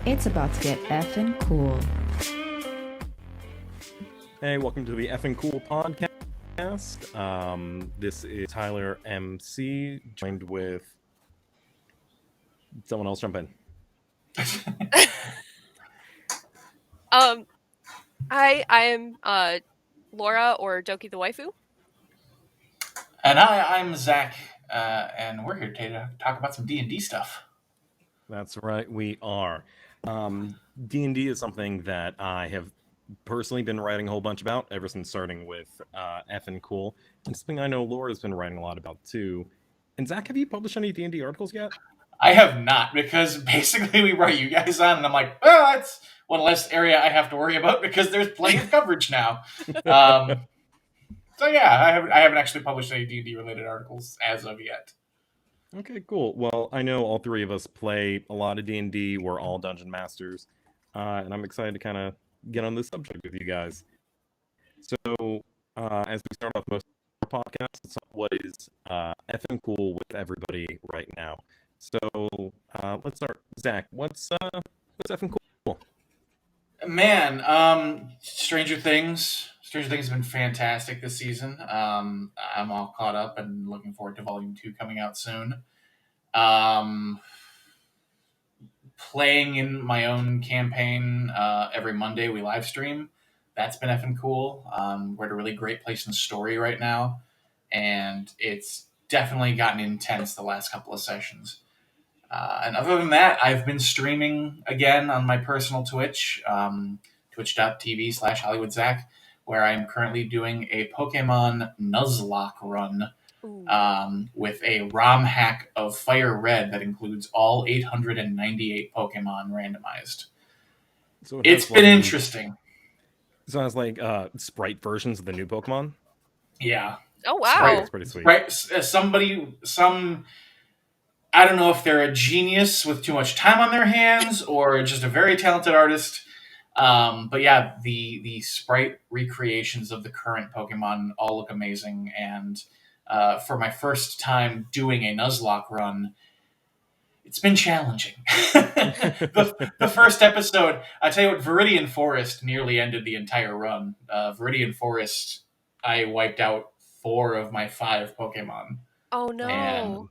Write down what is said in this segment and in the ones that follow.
It's about to get effing cool. Hey, welcome to the EFNpod podcast. This is Tyler MC, joined with someone else. Jump in. I am Laura, or Doki the waifu. And I'm Zach, and we're here today to talk about some D&D stuff. That's right, we are. D&D is something that I have personally been writing a whole bunch about ever since starting with Effin' Cool. And something I know Laura's been writing a lot about too. And Zach, have you published any D&D articles yet? I have not, because basically we write you guys on, and I'm like, well, that's one less area I have to worry about because there's plenty of coverage now. So yeah, I haven't actually published any D&D related articles as of yet. Okay, cool. Well, I know all three of us play a lot of D&D. We're all dungeon masters, and I'm excited to kind of get on this subject with you guys. So, as we start off most of our podcasts, it's what is effing cool with everybody right now. So, let's start. Zach, what's effing cool? Man, Stranger Things. Stranger Things has been fantastic this season. I'm all caught up and looking forward to Volume 2 coming out soon. Playing in my own campaign every Monday we live stream. That's been effing cool. We're at a really great place in the story right now, and it's definitely gotten intense the last couple of sessions. And other than that, I've been streaming again on my personal Twitch, twitch.tv/HollywoodZach, where I'm currently doing a Pokemon Nuzlocke run with a ROM hack of Fire Red that includes all 898 Pokemon randomized. So it's been interesting. So it's like sprite versions of the new Pokemon? Yeah. Oh, wow. That's pretty sweet. Right. I don't know if they're a genius with too much time on their hands or just a very talented artist. But yeah, the sprite recreations of the current Pokemon all look amazing. And for my first time doing a Nuzlocke run, it's been challenging. the first episode, I tell you what, Viridian Forest nearly ended the entire run. Viridian Forest, I wiped out 4 of my 5 Pokemon. Oh no. And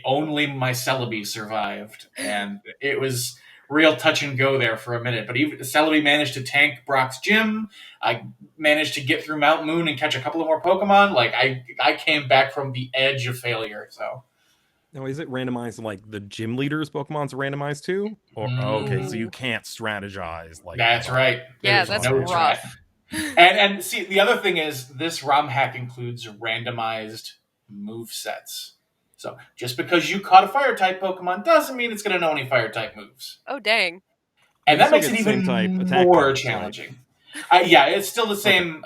only my Celebi survived, and it was real touch and go there for a minute. But even Celebi managed to tank Brock's gym. I managed to get through Mount Moon and catch a couple of more Pokemon. Like I came back from the edge of failure. So now, is it randomized like the gym leader's Pokemon's randomized too? Or okay, so you can't strategize like that's right. Yeah, that's rough. And see, the other thing is this ROM hack includes randomized move sets. So just because you caught a fire-type Pokemon doesn't mean it's going to know any fire-type moves. Oh, dang. And that makes it even more challenging. Right? Yeah, it's still the same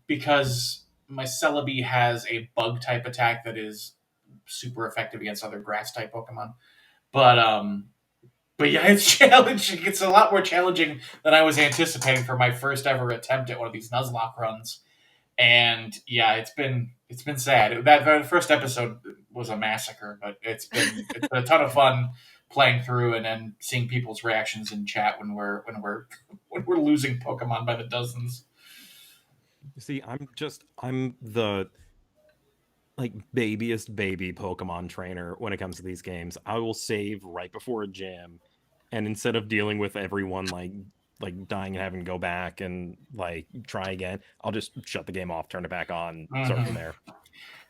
because my Celebi has a bug-type attack that is super effective against other grass-type Pokemon. But yeah, it's challenging. It's a lot more challenging than I was anticipating for my first ever attempt at one of these Nuzlocke runs. And yeah, it's been sad. That first episode was a massacre, but it's been a ton of fun playing through and then seeing people's reactions in chat when we're losing Pokemon by the dozens. See, I'm the like babiest baby Pokemon trainer when it comes to these games. I will save right before a gym, and instead of dealing with everyone like dying and having to go back and like try again, I'll just shut the game off, turn it back on, start from there.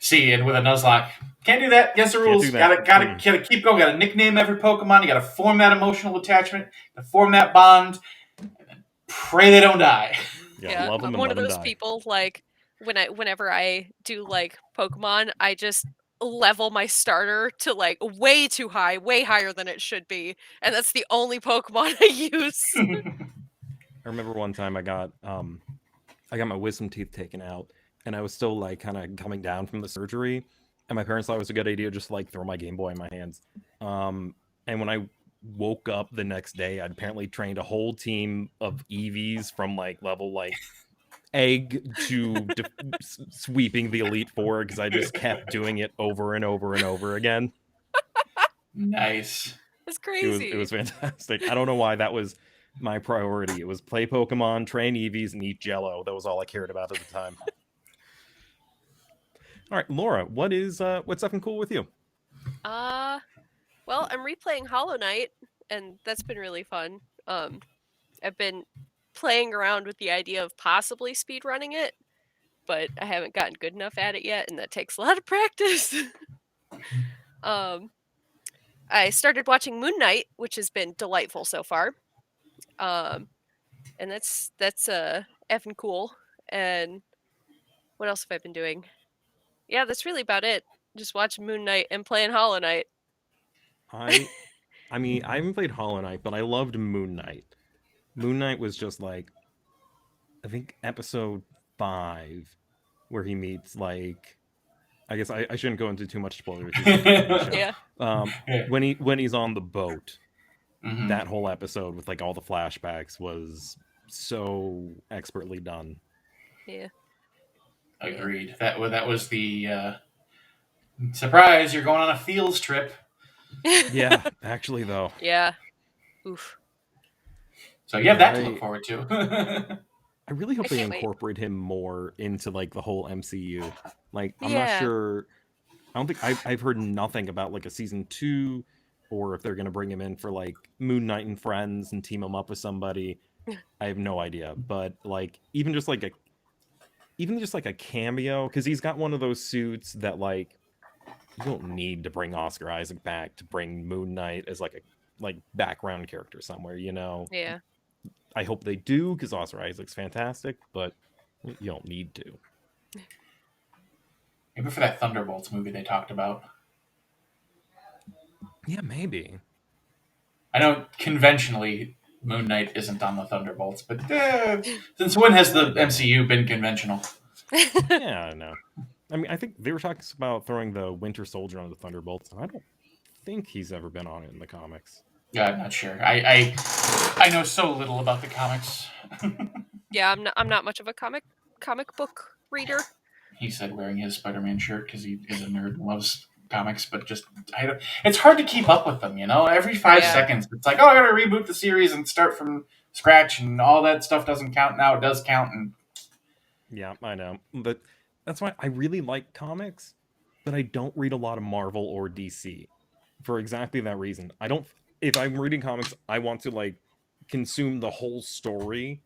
See, and with a Nuzlocke, can't do that. Against the rules. Gotta keep going. Gotta nickname every Pokemon. You gotta form that emotional attachment. Gotta form that bond, and then pray they don't die. Yeah, love them. I'm one of those people. Like whenever I do like Pokemon, I just level my starter to like way too high, way higher than it should be, and that's the only Pokemon I use. I remember one time I got my wisdom teeth taken out, and I was still like kind of coming down from the surgery, and my parents thought it was a good idea just to like throw my Game Boy in my hands. And when I woke up the next day, I'd apparently trained a whole team of EVs from like level like egg to sweeping the Elite Four because I just kept doing it over and over and over again. Nice. That's crazy. It was fantastic. I don't know why that was my priority. It was play Pokemon, train Eevees, and eat Jello. That was all I cared about at the time. All right, Laura, what's effing cool with you? Well, I'm replaying Hollow Knight, and that's been really fun. I've been playing around with the idea of possibly speedrunning it, but I haven't gotten good enough at it yet, and that takes a lot of practice. I started watching Moon Knight, which has been delightful so far. And that's effing cool. And what else have I been doing? Yeah, that's really about it. Just watching Moon Knight and playing Hollow Knight. I mean, I haven't played Hollow Knight, but I loved Moon Knight. Moon Knight was just like, I think episode 5, where he meets like, I guess I shouldn't go into too much spoilers. Yeah. When he's on the boat, that whole episode with like all the flashbacks was so expertly done. Yeah. Agreed. That was the surprise. You're going on a fields trip. Yeah, actually though. Yeah. Oof. So you have that to look forward to. I really hope they incorporate him more into like the whole MCU. Like, I'm Yeah. not sure. I don't think I've heard nothing about like a season 2, or if they're gonna bring him in for like Moon Knight and Friends and team him up with somebody. I have no idea. But like even just like a cameo, because he's got one of those suits that like you don't need to bring Oscar Isaac back to bring Moon Knight as like a background character somewhere, you know? Yeah. I hope they do, because Oscar Isaac's fantastic, but you don't need to. Maybe for that Thunderbolts movie they talked about. Yeah, maybe. I know conventionally Moon Knight isn't on the Thunderbolts, but since when has the MCU been conventional? Yeah, I know. I mean, I think they were talking about throwing the Winter Soldier on the Thunderbolts, and I don't think he's ever been on it in the comics. Yeah, I'm not sure. I know so little about the comics. Yeah, I'm not much of a comic book reader. He said wearing his Spider-Man shirt because he is a nerd and loves comics, but it's hard to keep up with them, you know? Every 5 seconds, it's like, oh, I gotta reboot the series and start from scratch, and all that stuff doesn't count. Now it does count. And yeah, I know. But that's why I really like comics, but I don't read a lot of Marvel or DC. For exactly that reason. If I'm reading comics, I want to like consume the whole story,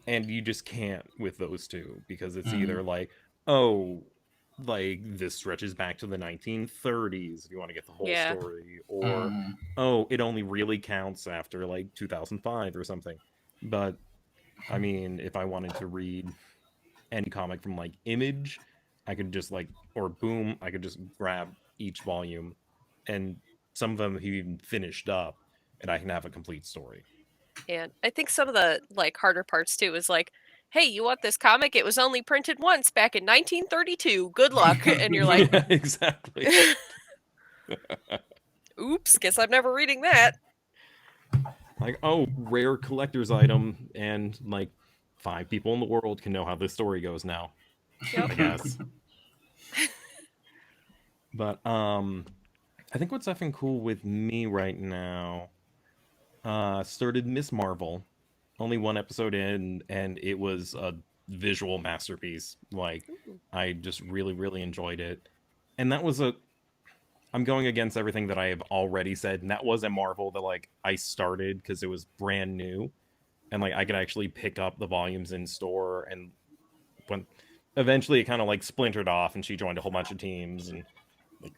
and you just can't with those two, because it's either like, oh, like this stretches back to the 1930s if you want to get the whole story, or oh, it only really counts after like 2005 or something. But I mean, if I wanted to read any comic from like Image, I could just like, or Boom, I could just grab each volume, and some of them he even finished up, and I can have a complete story. And I think some of the like harder parts too is like, hey, you want this comic? It was only printed once back in 1932. Good luck. And you're like, yeah, exactly. Oops, guess I'm never reading that. Like, oh, rare collector's item, and like 5 people in the world can know how this story goes now. Yep. I guess. But I think what's effing cool with me right now, started Miss Marvel, only 1 episode in, and it was a visual masterpiece. Like, I just really, really enjoyed it. And that was I'm going against everything that I have already said, and that was a Marvel that like I started because it was brand new, and like I could actually pick up the volumes in store, and when eventually it kind of like splintered off, and she joined a whole bunch of teams, and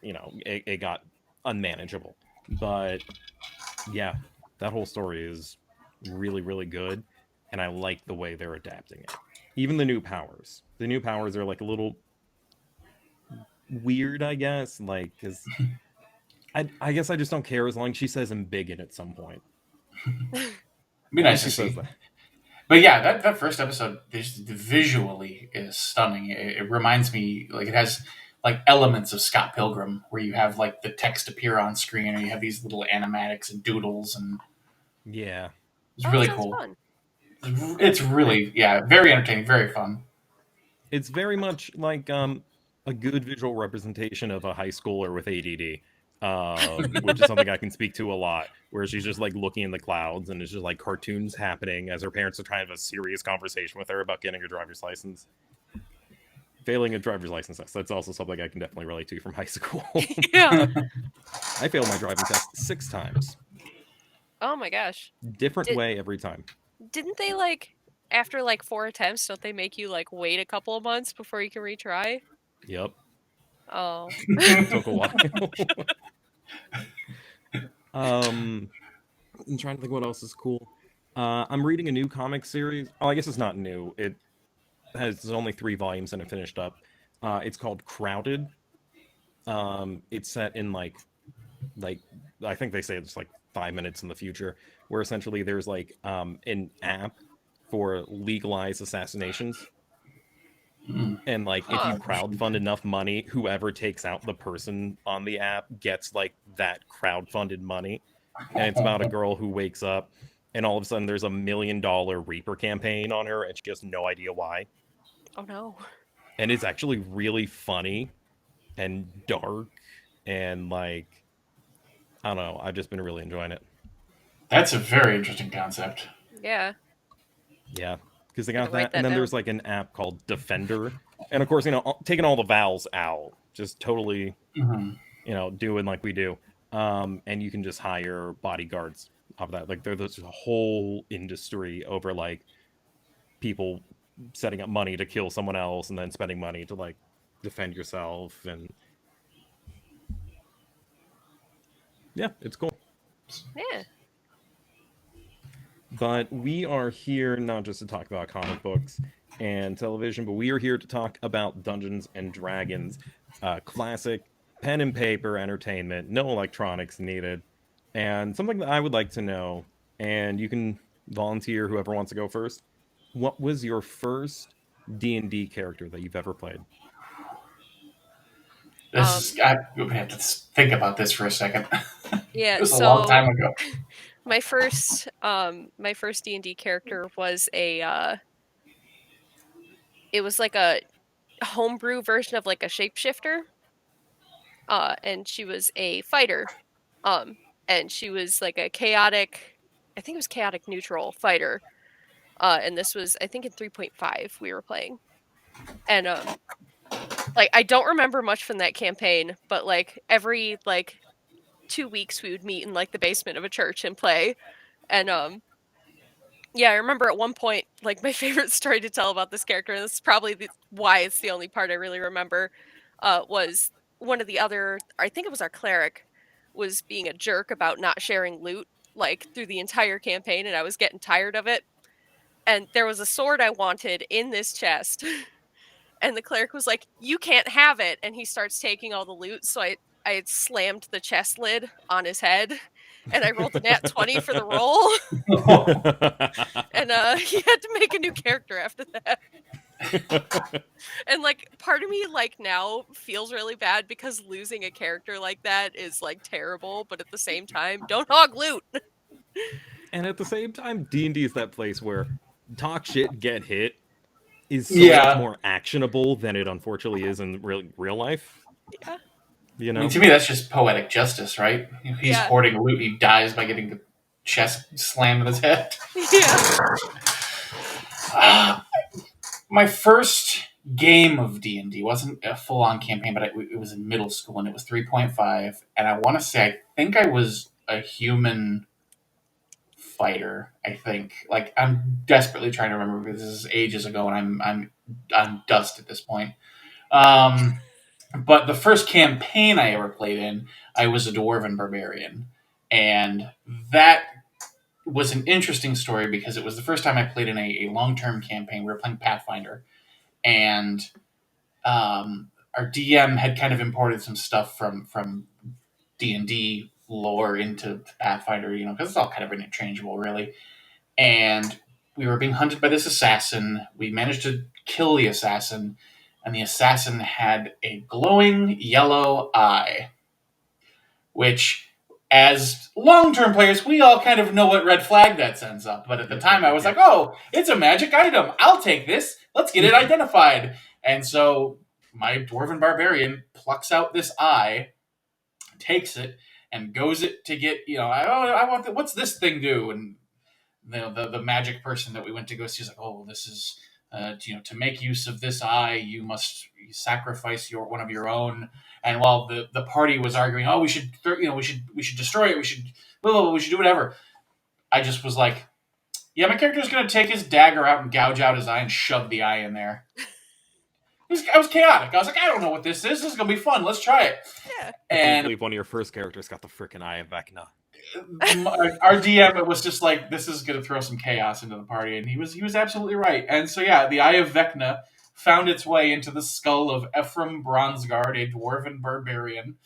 you know, it got unmanageable. But yeah, that whole story is really, really good, and I like the way they're adapting it. Even the new powers are like a little weird, I guess, like, because I guess I just don't care as long as she says I'm big in at some point. It'd be nice to see. But yeah, that first episode visually is stunning. It reminds me, like, it has like elements of Scott Pilgrim, where you have like the text appear on screen, or you have these little animatics and doodles, and yeah, it's really cool. Fun. It's really, very entertaining, very fun. It's very much like a good visual representation of a high schooler with ADD. which is something I can speak to a lot, where she's just like looking in the clouds and it's just like cartoons happening as her parents are trying to have a serious conversation with her about getting her driver's license. Failing a driver's license test, that's also something I can definitely relate to from high school. Yeah. I failed my driving test 6 times. Oh my gosh. Different way every time. Didn't they like, after like 4 attempts, don't they make you like wait a couple of months before you can retry? Yep. Oh. It took a while. I'm trying to think what else is cool. I'm reading a new comic series. Oh, I guess it's not new. It has only 3 volumes and it finished up. It's called Crowded. It's set in like I think they say it's like 5 minutes in the future, where essentially there's like an app for legalized assassinations. And like if you crowdfund enough money, whoever takes out the person on the app gets like that crowdfunded money. And it's about a girl who wakes up and all of a sudden there's $1 million Reaper campaign on her and she has no idea why. Oh no. And it's actually really funny and dark and like, I don't know, I've just been really enjoying it. That's a very interesting concept. Yeah. Yeah, because they got that. And then there's like an app called Defender. And of course, taking all the vowels out, just totally, doing like we do. And you can just hire bodyguards off of that. Like there's a whole industry over like people setting up money to kill someone else and then spending money to like defend yourself. And yeah, it's cool. Yeah. But we are here not just to talk about comic books and television, but we are here to talk about Dungeons and Dragons. Classic pen and paper entertainment, no electronics needed. And something that I would like to know, and you can volunteer whoever wants to go first. What was your first D&D character that you've ever played? I'm going to have to think about this for a second. Yeah, it was a long time ago. My first D&D character was it was like a homebrew version of like a shapeshifter. And she was a fighter. And she was like a chaotic neutral fighter. And this was, I think, in 3.5 we were playing. And like I don't remember much from that campaign, but like every like 2 weeks we would meet in like the basement of a church and play. And yeah, I remember at one point, like my favorite story to tell about this character, and this is probably why it's the only part I really remember, was one of the other, I think it was our cleric, was being a jerk about not sharing loot like through the entire campaign, and I was getting tired of it. And there was a sword I wanted in this chest. And the cleric was like, "You can't have it." And he starts taking all the loot. So I had slammed the chest lid on his head. And I rolled a nat 20 for the roll. And he had to make a new character after that. And like part of me like now feels really bad because losing a character like that is like terrible. But at the same time, don't hog loot. And at the same time, D&D is that place where talk shit, get hit is so much more actionable than it unfortunately is in real life. Yeah. You know? I mean, to me, that's just poetic justice, right? He's hoarding loot, he dies by getting the chest slammed in his head. Yeah. My first game of D&D wasn't a full-on campaign, but it was in middle school, and it was 3.5. And I want to say, I think I was a human fighter. I think, like, I'm desperately trying to remember because this is ages ago, and I'm dust at this point. But the first campaign I ever played in, I was a dwarven barbarian, and that was an interesting story because it was the first time I played in a long-term campaign. We were playing Pathfinder, and our DM had kind of imported some stuff from D&D lore into Pathfinder, because it's all kind of interchangeable, really. And we were being hunted by this assassin. We managed to kill the assassin, and the assassin had a glowing yellow eye, which, as long-term players, we all kind of know what red flag that sends up. But at the time, I was like, oh, it's a magic item. I'll take this. Let's get it identified. And so my dwarven barbarian plucks out this eye, takes it and goes it to get, I want what's this thing do? And the magic person that we went to go see is like, oh, this is to make use of this eye, you must sacrifice one of your own. And while the party was arguing, oh, we should destroy it, we should do whatever, I just was like, yeah, my character's gonna take his dagger out and gouge out his eye and shove the eye in there. I was chaotic. I was like, I don't know what this is. This is gonna be fun. Let's try it. Yeah. And I believe one of your first characters got the freaking eye of Vecna. Our DM was just like, this is going to throw some chaos into the party, and he was absolutely right. And so yeah, the Eye of Vecna found its way into the skull of Ephraim Bronzeguard, a dwarven barbarian.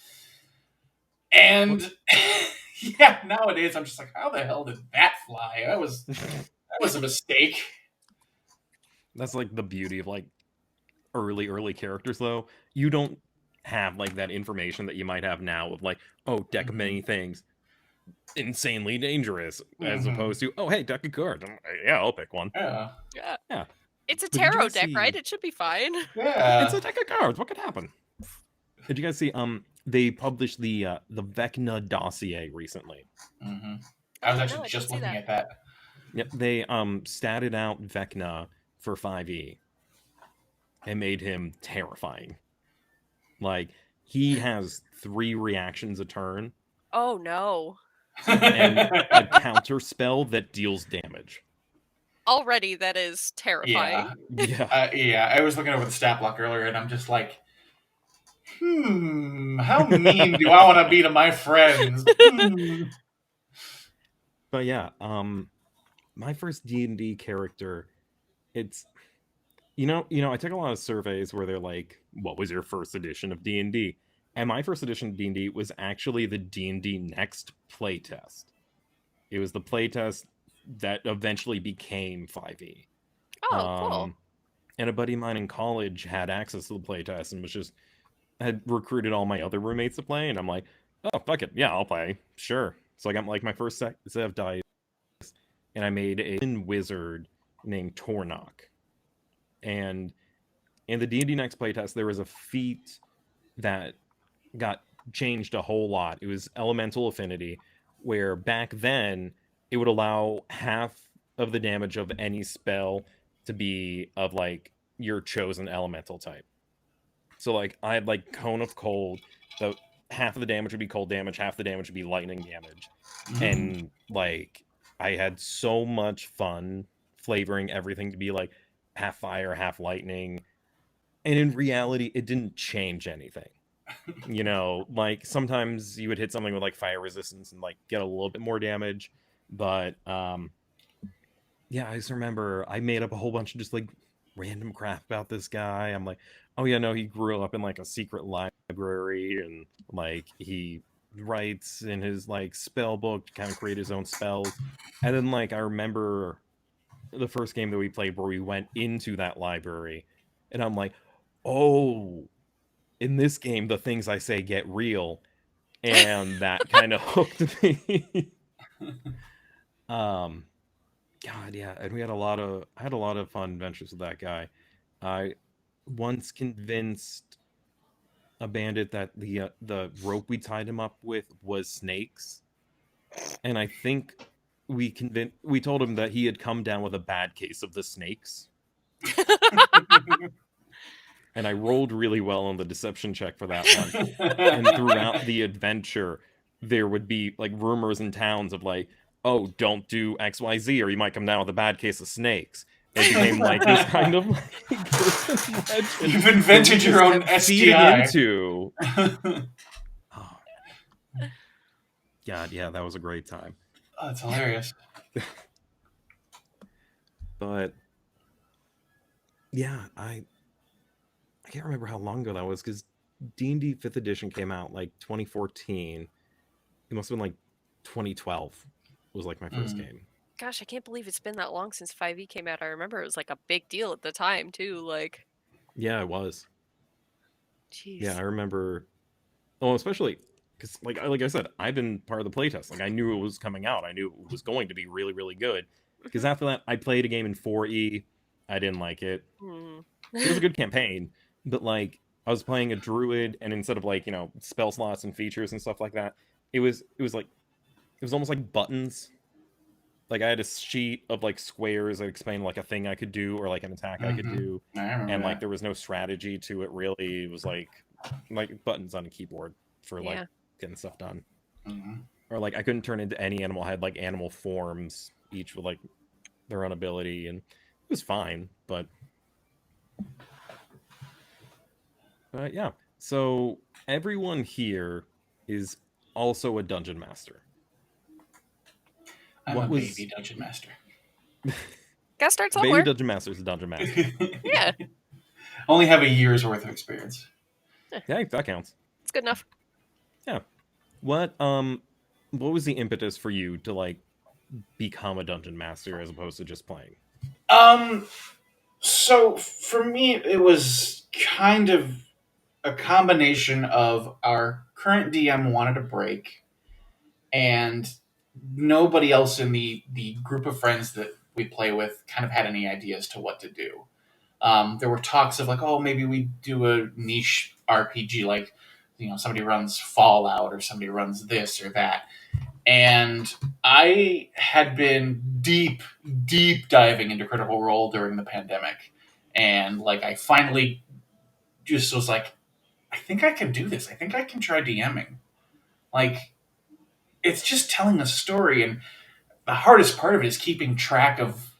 And yeah, nowadays I'm just like, how the hell did that fly? That was a mistake. That's like the beauty of like early characters, though. You don't have like that information that you might have now of like, oh, deck of many things. Insanely dangerous, as opposed to, oh, hey, deck of cards. Yeah, I'll pick one. Yeah. It's a tarot deck, right? It should be fine. Yeah. It's a deck of cards. What could happen? Did you guys see? They published the Vecna dossier recently. Mm-hmm. I was actually just looking at that. Yep, they statted out Vecna for 5e and made him terrifying. Like, he has 3 reactions a turn. Oh no. And a counter spell that deals damage. Already that is terrifying. Yeah. I was looking over the stat block earlier, and I'm just like, how mean do I want to be to my friends? But yeah, my first D&D character, it's, I took a lot of surveys where they're like, what was your first edition of D&D? And my first edition of D&D was actually the D&D Next playtest. It was the playtest that eventually became 5e. Oh, cool. And a buddy of mine in college had access to the playtest and had recruited all my other roommates to play. And I'm like, oh, fuck it. Yeah, I'll play. Sure. So I got like my first set of dice. And I made a wizard named Tornok. And in the D&D Next playtest, there was a feat that got changed a whole lot. It was elemental affinity, where back then it would allow half of the damage of any spell to be of like your chosen elemental type. So like I had like Cone of Cold, so half of the damage would be cold damage, half the damage would be lightning damage. And like I had so much fun flavoring everything to be like half fire, half lightning. And in reality, it didn't change anything. Like sometimes you would hit something with like fire resistance and like get a little bit more damage, but yeah, I just remember I made up a whole bunch of just like random crap about this guy. I'm like, oh yeah, no, he grew up in like a secret library and like he writes in his like spell book to kind of create his own spells. And then like I remember the first game that we played where we went into that library and I'm like, oh, in this game, the things I say get real, and that kind of hooked me. God, yeah, and I had a lot of fun adventures with that guy. I once convinced a bandit that the rope we tied him up with was snakes, and I think we told him that he had come down with a bad case of the snakes. And I rolled really well on the deception check for that one. And throughout the adventure, there would be like rumors in towns of like, oh, don't do XYZ or you might come down with a bad case of snakes. It became like this kind of like legend. You've invented your own STI. Into. Oh. God, yeah, that was a great time. Oh, that's hilarious. But yeah, I can't remember how long ago that was because D&D 5th edition came out like 2014. It must have been like 2012 was like my first game. Gosh, I can't believe it's been that long since 5e came out. I remember it was like a big deal at the time too. Like, yeah, it was. Jeez. Yeah, I remember. Oh, especially because like I said, I've been part of the playtest. Like I knew it was coming out. I knew it was going to be really, really good. Because after that, I played a game in 4e. I didn't like it. It was a good campaign. But, like, I was playing a druid, and instead of like, spell slots and features and stuff like that, it was almost like buttons. Like I had a sheet of like squares that explained like a thing I could do or like an attack I could do, and like there was no strategy to it really. It was like buttons on a keyboard for like getting stuff done. Or like I couldn't turn into any animal. I had like animal forms, each with like their own ability, and it was fine. But yeah, so everyone here is also a dungeon master. I'm a baby dungeon master. Gotta start somewhere. Baby dungeon master is a dungeon master. Yeah. Only have a year's worth of experience. Yeah, that counts. It's good enough. Yeah. What was the impetus for you to like become a dungeon master as opposed to just playing? So for me, it was kind of a combination of our current DM wanted a break, and nobody else in the group of friends that we play with kind of had any ideas to what to do. There were talks of like, oh, maybe we do a niche RPG, like, somebody runs Fallout or somebody runs this or that. And I had been deep diving into Critical Role during the pandemic. And like, I finally just was like, I think I can do this. I think I can try DMing. Like, it's just telling a story. And the hardest part of it is keeping track of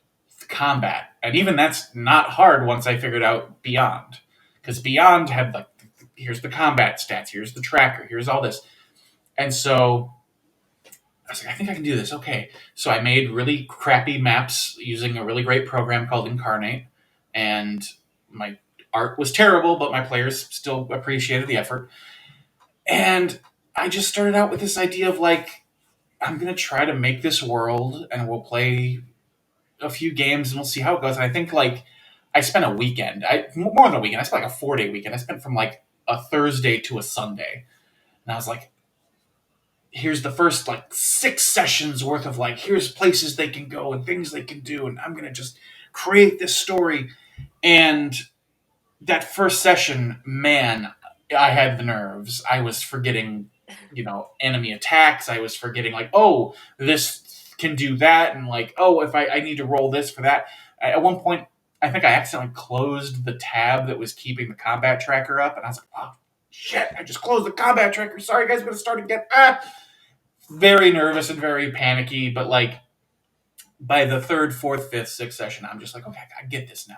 combat. And even that's not hard once I figured out Beyond. Because Beyond had like, here's the combat stats, here's the tracker, here's all this. And so I was like, I think I can do this. Okay. So I made really crappy maps using a really great program called Incarnate. And my art was terrible, but my players still appreciated the effort. And I just started out with this idea of like, I'm going to try to make this world and we'll play a few games and we'll see how it goes. And I think like I spent a weekend, more than a weekend. I spent like a 4-day weekend. I spent from like a Thursday to a Sunday. And I was like, here's the first like 6 sessions worth of like, here's places they can go and things they can do. And I'm going to just create this story. And that first session, man, I had the nerves. I was forgetting, enemy attacks. I was forgetting like, oh, this can do that. And like, oh, if I need to roll this for that. At one point, I think I accidentally closed the tab that was keeping the combat tracker up. And I was like, oh, shit, I just closed the combat tracker. Sorry, guys, I'm going to start again. Very nervous and very panicky. But like by the 3rd, 4th, 5th, 6th session, I'm just like, okay, I get this now.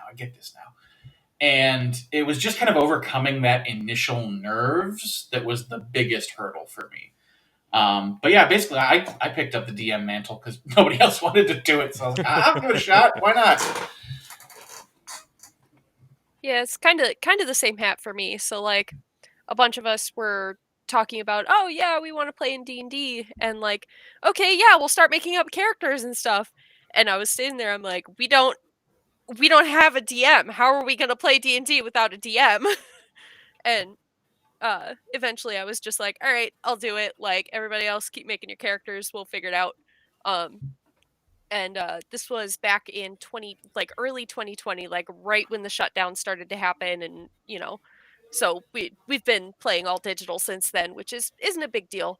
And it was just kind of overcoming that initial nerves that was the biggest hurdle for me. But yeah, basically, I picked up the DM mantle because nobody else wanted to do it. So I was like, I'll give it a shot. Why not? Yeah, it's kind of the same hat for me. So like, a bunch of us were talking about, oh yeah, we want to play in D&D, and like, okay, yeah, we'll start making up characters and stuff. And I was sitting there, I'm like, we don't have a DM. How are we going to play D&D without a DM? And eventually I was just like, all right, I'll do it. Like, everybody else, keep making your characters. We'll figure it out. And this was back in early 2020, like right when the shutdown started to happen. And, so we've been playing all digital since then, which isn't a big deal.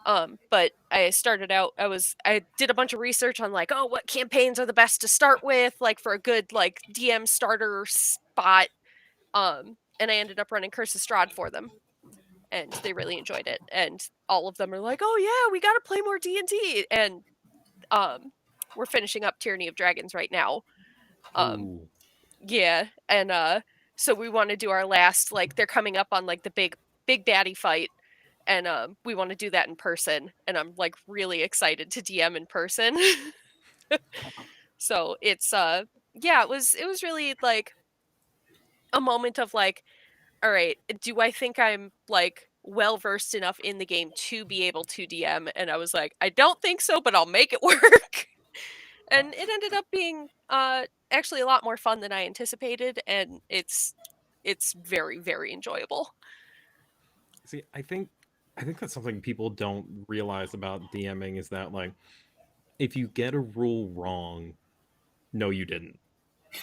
But I started out, I did a bunch of research on like, oh, what campaigns are the best to start with, like for a good like DM starter spot. And I ended up running Curse of Strahd for them, and they really enjoyed it. And all of them are like, oh yeah, we got to play more D&D. And we're finishing up Tyranny of Dragons right now. Yeah, and so we want to do our last, like, they're coming up on like the big baddie fight. And we want to do that in person. And I'm like really excited to DM in person. So it's yeah, it was really like a moment of like, all right, do I think I'm like well versed enough in the game to be able to DM? And I was like, I don't think so, but I'll make it work. And it ended up being actually a lot more fun than I anticipated, and it's very, very enjoyable. See, I think that's something people don't realize about DMing is that like if you get a rule wrong, no, you didn't.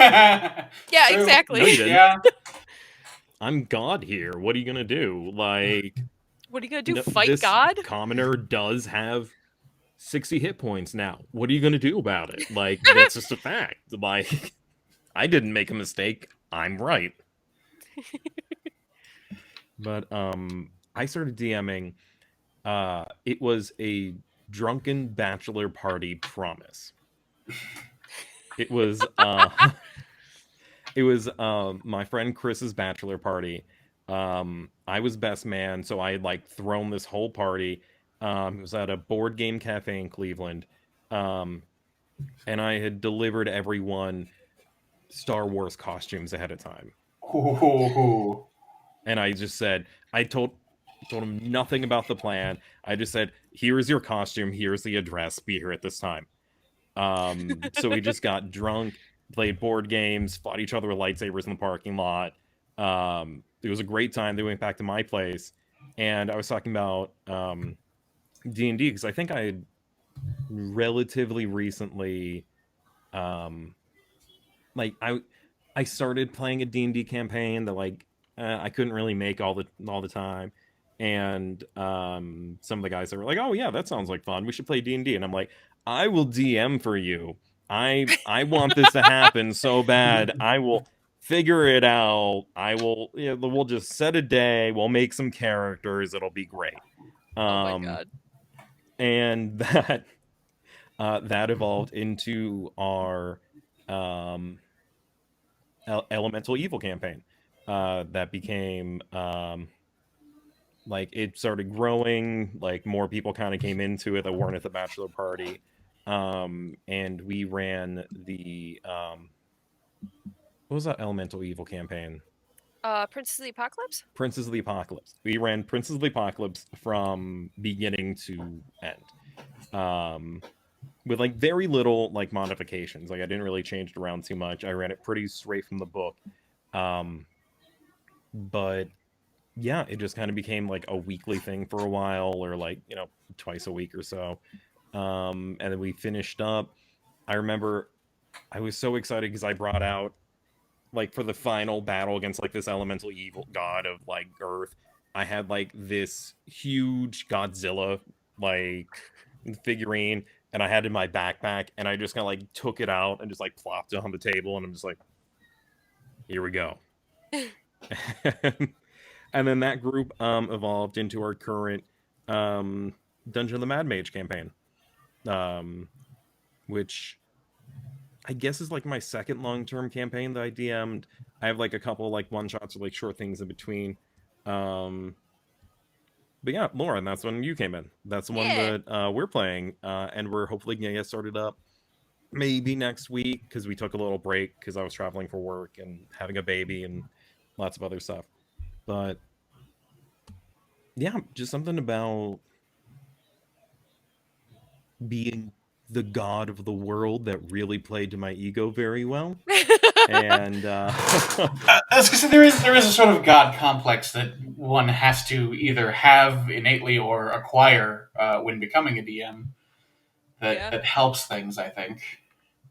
Yeah, True. exactly. No, you didn't. Yeah. I'm God here. What are you gonna do? Like, what are you gonna do? no, Fight this God? commoner does have 60 hit points now. What are you gonna do about it? Like, that's just a fact. Like, I didn't make a mistake. I'm right. But I started DMing. It was a drunken bachelor party promise. It was my friend Chris's bachelor party. I was best man, so I had like thrown this whole party. It was at a board game cafe in Cleveland. And I had delivered everyone Star Wars costumes ahead of time. Ooh. And I just said, I told him nothing about the plan. I just said, here's your costume, here's the address, be here at this time. So we just got drunk, played board games, fought each other with lightsabers in the parking lot. It was a great time. They went back to my place, and I was talking about D&D because I think I had relatively recently, like I started playing a D&D campaign that like I couldn't really make all the time, and some of the guys that were like, "Oh yeah, that sounds like fun. We should play D&D," and I'm like, "I will DM for you. I want this to happen so bad. I will figure it out. We'll just set a day. We'll make some characters. It'll be great." Oh my god! And that evolved into our elemental evil campaign. That became like it started growing. Like more people kind of came into it that weren't at the bachelor party. And we ran the what was that elemental evil campaign? Princess of the Apocalypse? Princess of the Apocalypse. We ran Princess of the Apocalypse from beginning to end. With like very little like modifications. Like I didn't really change it around too much. I ran it pretty straight from the book. But yeah, it just kind of became like a weekly thing for a while, or like, twice a week or so. And then we finished up. I remember I was so excited because I brought out, like, for the final battle against like this elemental evil god of like Earth, I had like this huge Godzilla like figurine, and I had it in my backpack, and I just kind of like took it out and just like plopped it on the table, and I'm just like, here we go. And then that group evolved into our current Dungeon of the Mad Mage campaign, which I guess is like my second long-term campaign that I DM'd. I have like a couple like one-shots or like short things in between. But yeah, Lauren, that's when you came in. That's the one that we're playing, and we're hopefully gonna get started up maybe next week, because we took a little break because I was traveling for work and having a baby and lots of other stuff. But yeah, just something about being the god of the world that really played to my ego very well. And I was gonna say, there is a sort of god complex that one has to either have innately or acquire when becoming a DM that helps things, I think.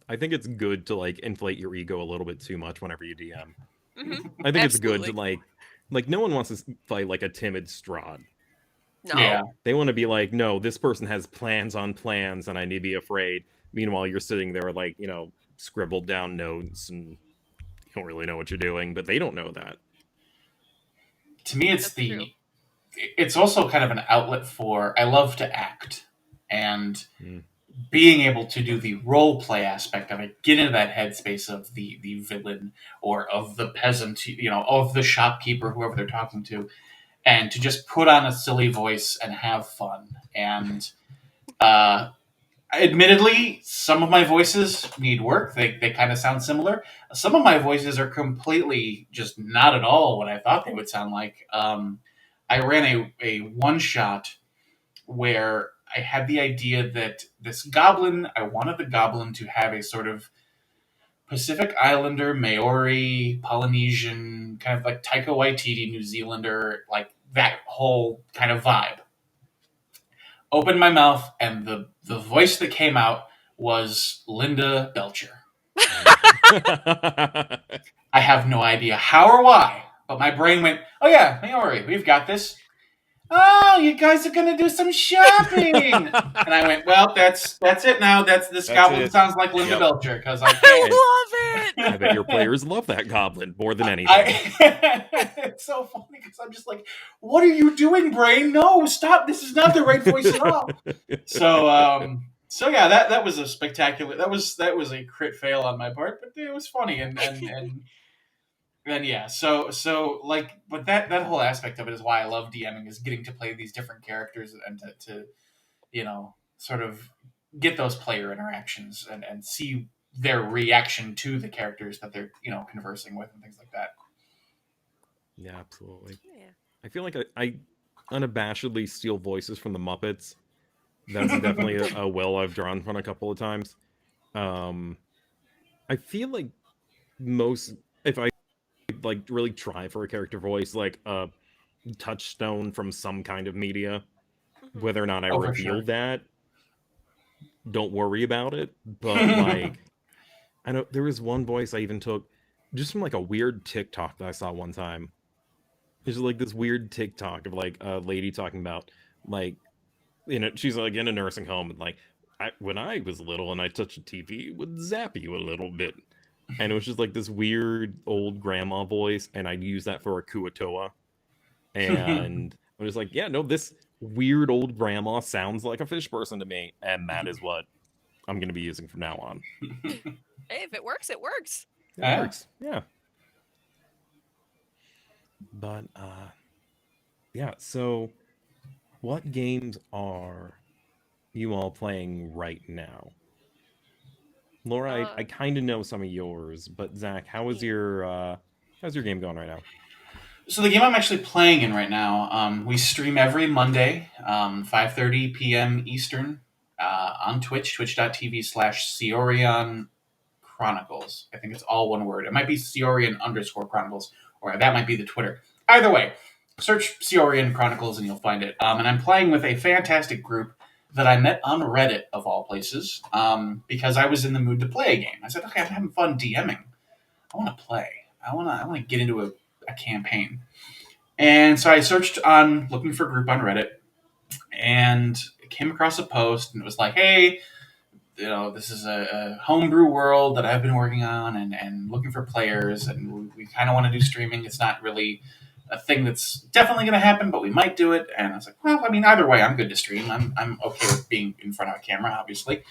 I think it's good to like inflate your ego a little bit too much whenever you DM. Mm-hmm. I think it's good to like no one wants to fight like a timid Strahd. No. Yeah. They want to be like, no, this person has plans on plans and I need to be afraid. Meanwhile, you're sitting there like, scribbled down notes and you don't really know what you're doing, but they don't know that. To me, it's also kind of an outlet for, I love to act, and being able to do the role play aspect of it, get into that headspace of the villain or of the peasant, of the shopkeeper, whoever they're talking to, and to just put on a silly voice and have fun. And admittedly, some of my voices need work. They kind of sound similar. Some of my voices are completely just not at all what I thought they would sound like. I ran a one-shot where I had the idea that this goblin, I wanted the goblin to have a sort of Pacific Islander, Maori, Polynesian, kind of like Taika Waititi, New Zealander, like that whole kind of vibe. Opened my mouth, and the voice that came out was Linda Belcher. I have no idea how or why, But my brain went, oh yeah, don't worry, we've got this. Oh, you guys are gonna do some shopping, and I went, well, that's it now. This goblin sounds like Linda Belcher because I love it. I bet your players love that goblin more than anything. It's so funny because I'm just like, what are you doing, brain? No, stop! This is not the right voice at all. So yeah, that was a spectacular. That was a crit fail on my part, but it was funny and yeah. So like, but that whole aspect of it is why I love DMing, is getting to play these different characters and to sort of get those player interactions and see their reaction to the characters that they're conversing with and things like that. Yeah, absolutely. Yeah. I feel like I unabashedly steal voices from the Muppets. That's definitely a well I've drawn from a couple of times. I feel like if I like really try for a character voice, like a touchstone from some kind of media, whether or not I reveal that, don't worry about it. But like, I know there was one voice I even took just from like a weird TikTok that I saw one time. There's like this weird TikTok of like a lady talking about like, she's like in a nursing home and like, when I was little and I touched a TV, it would zap you a little bit. And it was just like this weird old grandma voice, and I'd use that for a Kuatoa. And I was like, yeah, no, this weird old grandma sounds like a fish person to me, and that is what I'm going to be using from now on. Hey, if it works, it works. It works, yeah. But, yeah, so what games are you all playing right now? Laura, I kind of know some of yours, but Zach, how's your game going right now? So the game I'm actually playing in right now, we stream every Monday, 5:30 p.m. Eastern, on Twitch, twitch.tv/Seorion Chronicles. I think it's all one word. It might be Seorion_Chronicles, or that might be the Twitter. Either way, search Seorion Chronicles and you'll find it. And I'm playing with a fantastic group that I met on Reddit, of all places, because I was in the mood to play a game. I said, okay, I'm having fun DMing. I want to play. I want to get into a campaign. And so I searched looking for a group on Reddit, and came across a post, and it was like, hey, this is a homebrew world that I've been working on and looking for players, and we kind of want to do streaming. It's not really a thing that's definitely going to happen, but we might do it. And I was like, well, I mean, either way, I'm good to stream. I'm okay with being in front of a camera, obviously.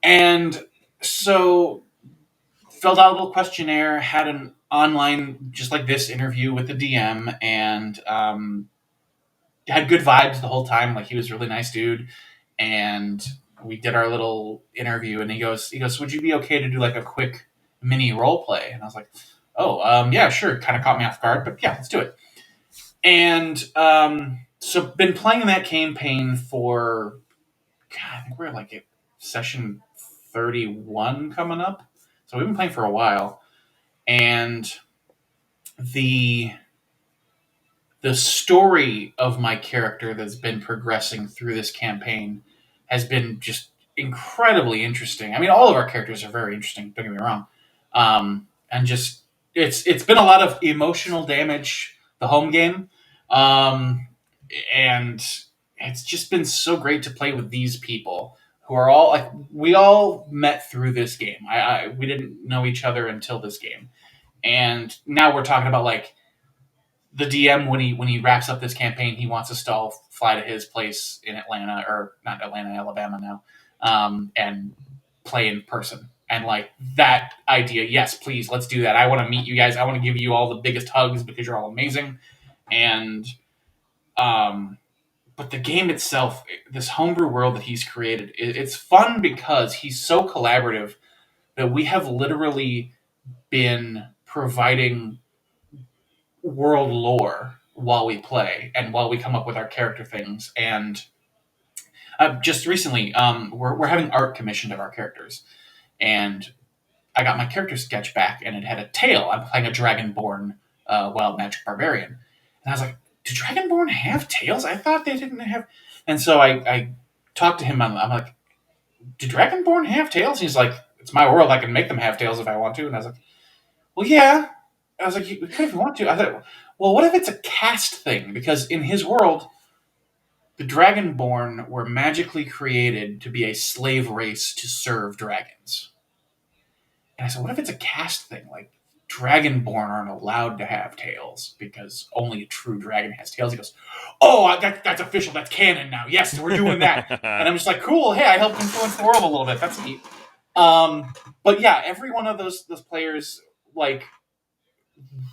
And so filled out a little questionnaire, had an online, just like this, interview with the DM, and had good vibes the whole time. Like, he was a really nice dude. And we did our little interview, and he goes, would you be okay to do like a quick mini role play? And I was like, yeah, sure. Kind of caught me off guard, but yeah, let's do it. And so been playing that campaign for, I think we're like at session 31 coming up. So we've been playing for a while. And the story of my character that's been progressing through this campaign has been just incredibly interesting. I mean, all of our characters are very interesting, don't get me wrong. And just, it's been a lot of emotional damage, the home game. And it's just been so great to play with these people who are all, like, we all met through this game. We didn't know each other until this game. And now we're talking about, like, the DM, when he wraps up this campaign, he wants us to all fly to his place in Atlanta, or not Atlanta, Alabama now, and play in person. And like that idea, yes, please, let's do that. I want to meet you guys. I want to give you all the biggest hugs because you're all amazing. And, but the game itself, this homebrew world that he's created, it's fun because he's so collaborative that we have literally been providing world lore while we play and while we come up with our character things. And just recently, we're having art commissioned of our characters, and I got my character sketch back, and it had a tail. I'm playing a Dragonborn wild magic barbarian, and I was like, do Dragonborn have tails? I thought they didn't have. And so I talked to him. I'm like, do Dragonborn have tails? He's like, it's my world. I can make them have tails if I want to. And I was like, well, yeah. I was like, you could if you want to. I thought, well, what if it's a caste thing? Because in his world, the Dragonborn were magically created to be a slave race to serve dragons. And I said, what if it's a caste thing? Like, Dragonborn aren't allowed to have tails because only a true dragon has tails. He goes, oh, that's official. That's canon now. Yes, we're doing that. And I'm just like, cool. Hey, I helped influence the world a little bit. That's neat. But yeah, every one of those players, like,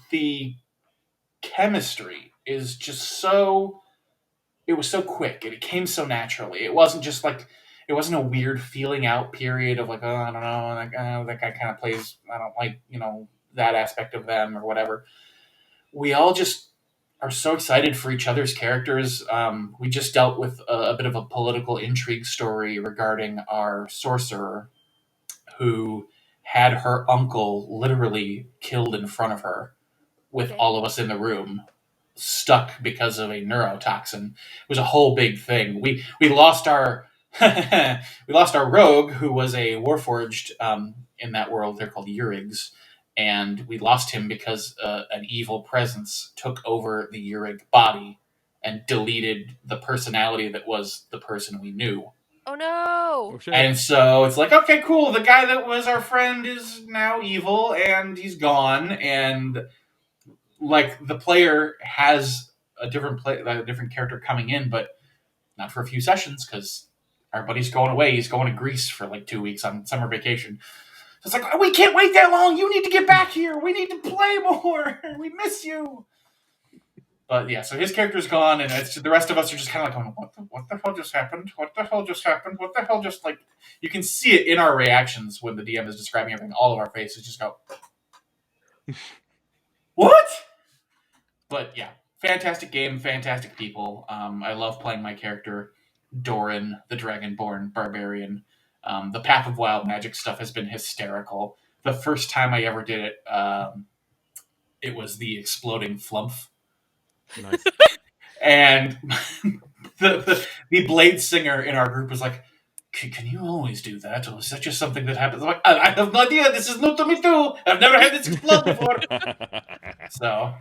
the chemistry is just so... It was so quick, and it came so naturally. It wasn't just like... It wasn't a weird feeling out period of like, oh, I don't know, that guy kind of plays... I don't like, that aspect of them or whatever. We all just are so excited for each other's characters. We just dealt with a bit of a political intrigue story regarding our sorcerer who had her uncle literally killed in front of her with all of us in the room, stuck because of a neurotoxin. It was a whole big thing. We lost our we lost our rogue, who was a warforged in that world. They're called Urigs, and we lost him because an evil presence took over the Urig body and deleted the personality that was the person we knew. Oh no! Oh, shit. And so it's like, okay, cool. The guy that was our friend is now evil, and he's gone. And like the player has a different character coming in, but not for a few sessions because our buddy's going away. He's going to Greece for like 2 weeks on summer vacation. So it's like, oh, we can't wait that long. You need to get back here. We need to play more. We miss you. But yeah, so his character's gone, and the rest of us are just kind of like going, what the hell just happened? What the hell just happened? What the hell just, like... You can see it in our reactions when the DM is describing everything. All of our faces just go, what? But yeah, fantastic game, fantastic people. I love playing my character, Doran, the Dragonborn Barbarian. The Path of Wild Magic stuff has been hysterical. The first time I ever did it, it was the Exploding Flumph. Nice. And the Blade Singer in our group was like, can you always do that? Or is that just something that happens? I'm like, I have no idea. This is new to me too. I've never had this explode before. So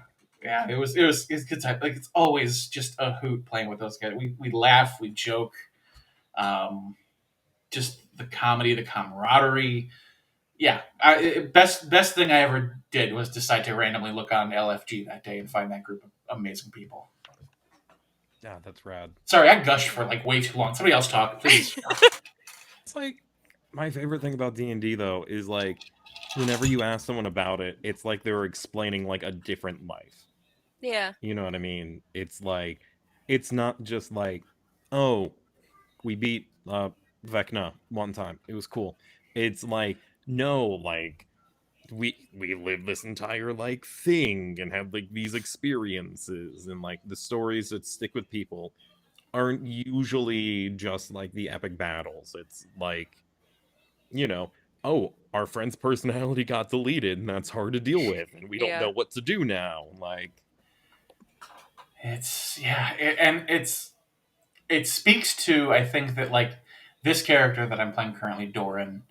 yeah, it was good time. Like, it's always just a hoot playing with those guys. We laugh, we joke. Just the comedy, the camaraderie. Yeah, best thing I ever did was decide to randomly look on LFG that day and find that group of amazing people. Yeah, that's rad. Sorry, I gushed for like way too long. Somebody else talk, please. It's like, my favorite thing about D&D though is like, whenever you ask someone about it, it's like they're explaining like a different life. Yeah. You know what I mean? It's like, it's not just like, oh, we beat Vecna one time. It was cool. It's like, no, like, we lived this entire like thing and had like these experiences, and like the stories that stick with people aren't usually just like the epic battles. It's like, oh, our friend's personality got deleted and that's hard to deal with, and we don't know what to do now. Like, it speaks to, I think, that like this character that I'm playing currently, Doran,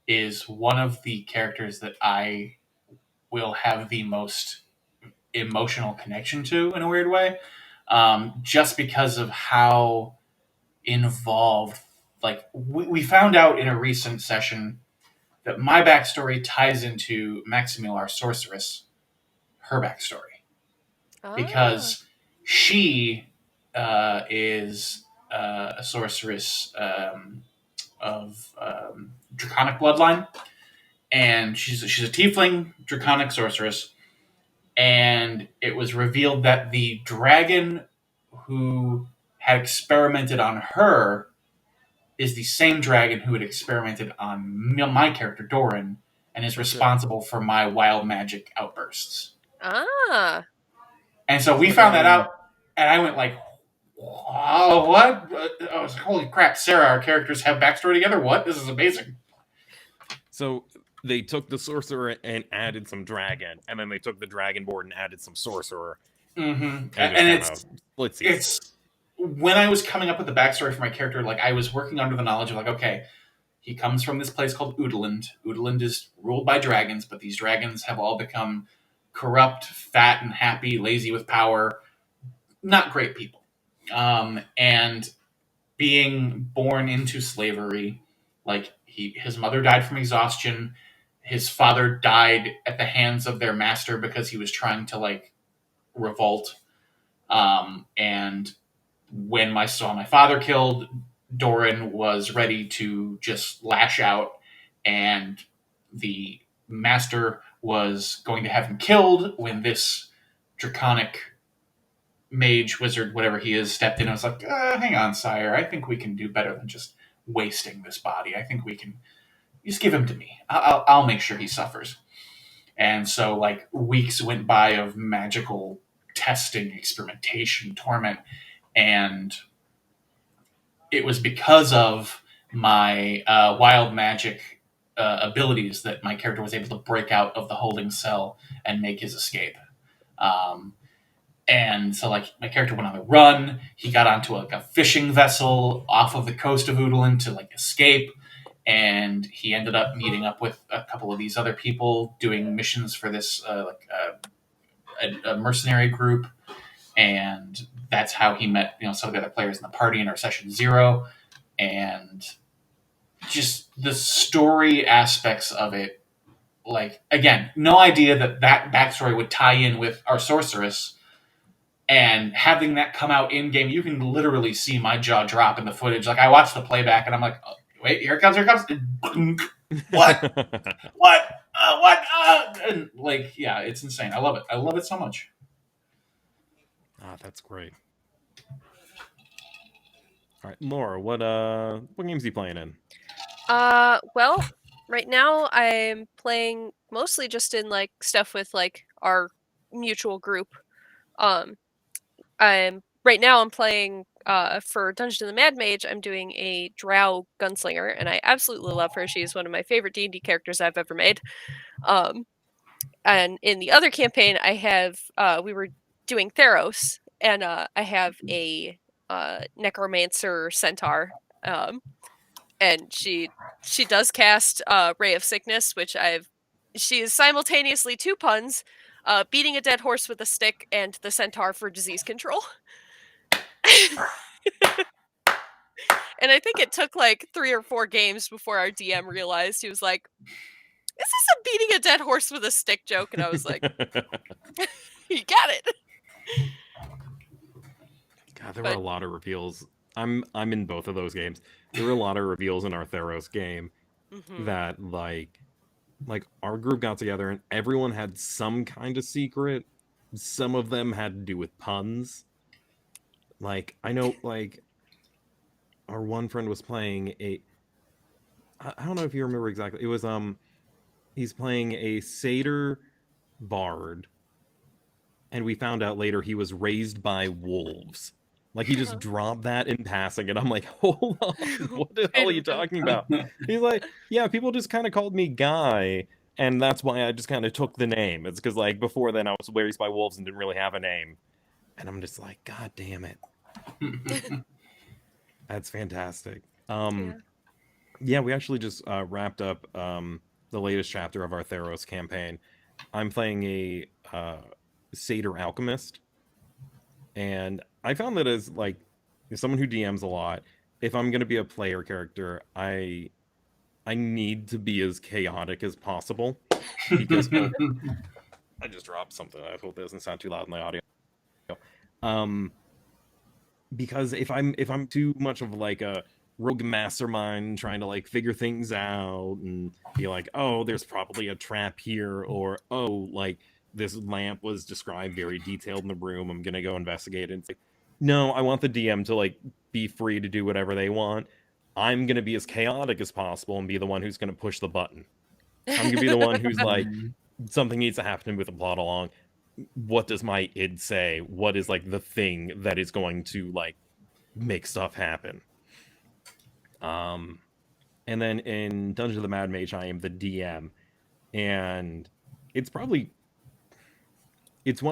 is one of the characters that I will have the most emotional connection to in a weird way, just because of how involved. Like, we found out in a recent session that my backstory ties into Maximil, our sorceress, her backstory. Because she is a sorceress of draconic bloodline, and she's a tiefling draconic sorceress, and it was revealed that the dragon who had experimented on her is the same dragon who had experimented on my character Doran and is responsible for my wild magic outbursts. And so we found that out, and I went like, oh, what? I was like, holy crap, Sarah, our characters have backstory together? What? This is amazing. So they took the sorcerer and added some dragon, and then they took the dragonborn and added some sorcerer. Mm-hmm. And it's when I was coming up with the backstory for my character, like, I was working under the knowledge of like, okay, he comes from this place called Udaland. Udaland is ruled by dragons, but these dragons have all become corrupt, fat and happy, lazy with power, not great people. And being born into slavery, like his mother died from exhaustion, his father died at the hands of their master because he was trying to like revolt. And when I saw my father killed, Doran was ready to just lash out, and the master was going to have him killed when this draconic mage, wizard, whatever he is, stepped in and was like, hang on, sire, I think we can do better than just wasting this body. I think we can just give him to me. I'll make sure he suffers. And so, like, weeks went by of magical testing, experimentation, torment, and it was because of my wild magic abilities that my character was able to break out of the holding cell and make his escape. And so, like, my character went on the run. He got onto a fishing vessel off of the coast of Oodalin to like escape. And he ended up meeting up with a couple of these other people doing missions for this a mercenary group. And that's how he met, some of the other players in the party in our session 0. And just the story aspects of it, like, again, no idea that backstory would tie in with our sorceress. And having that come out in game, you can literally see my jaw drop in the footage. Like, I watched the playback and I'm like, oh, wait, here it comes. What? What? And like, yeah, it's insane. I love it. I love it so much. That's great. All right, Laura, what games are you playing in? Well, right now I'm playing mostly just in like stuff with like our mutual group. I'm playing for Dungeon of the Mad Mage. I'm doing a drow gunslinger, and I absolutely love her. She's one of my favorite D&D characters I've ever made. And in the other campaign, I have we were doing Theros, and I have a necromancer centaur, and she does cast Ray of Sickness, which she is simultaneously 2 puns, beating a dead horse with a stick, and the centaur for disease control. And I think it took like 3 or 4 games before our DM realized. He was like, "Is this a beating a dead horse with a stick joke?" And I was like, "You got it." God, there were a lot of reveals. I'm in both of those games. There were a lot of reveals in our Theros game that like our group got together and everyone had some kind of secret. Some of them had to do with puns. Like, I know, like, our one friend was playing I don't know if you remember exactly. It was he's playing a satyr bard, and we found out later he was raised by wolves. Like, he just dropped that in passing, and I'm like, hold on, what the hell are you talking about? He's like, yeah, people just kind of called me Guy, and that's why I just kind of took the name. It's because, like, before then I was raised by wolves and didn't really have a name. And I'm just like, God damn it. That's fantastic. Yeah, we actually just wrapped up the latest chapter of our Theros campaign. I'm playing a satyr alchemist, and I found that as like someone who DMs a lot, if I'm gonna be a player character, I need to be as chaotic as possible because I just dropped something. I hope it doesn't sound too loud in the audio. Because if I'm too much of like a rogue mastermind trying to like figure things out and be like, oh, there's probably a trap here, or oh, like this lamp was described very detailed in the room, I'm gonna go investigate it. It's like, no, I want the DM to like be free to do whatever they want. I'm gonna be as chaotic as possible and be the one who's gonna push the button. I'm gonna be the one who's like, something needs to happen with the plot along. What does my id say? What is like the thing that is going to like make stuff happen? And then in Dungeon of the Mad Mage, I am the DM, and it's one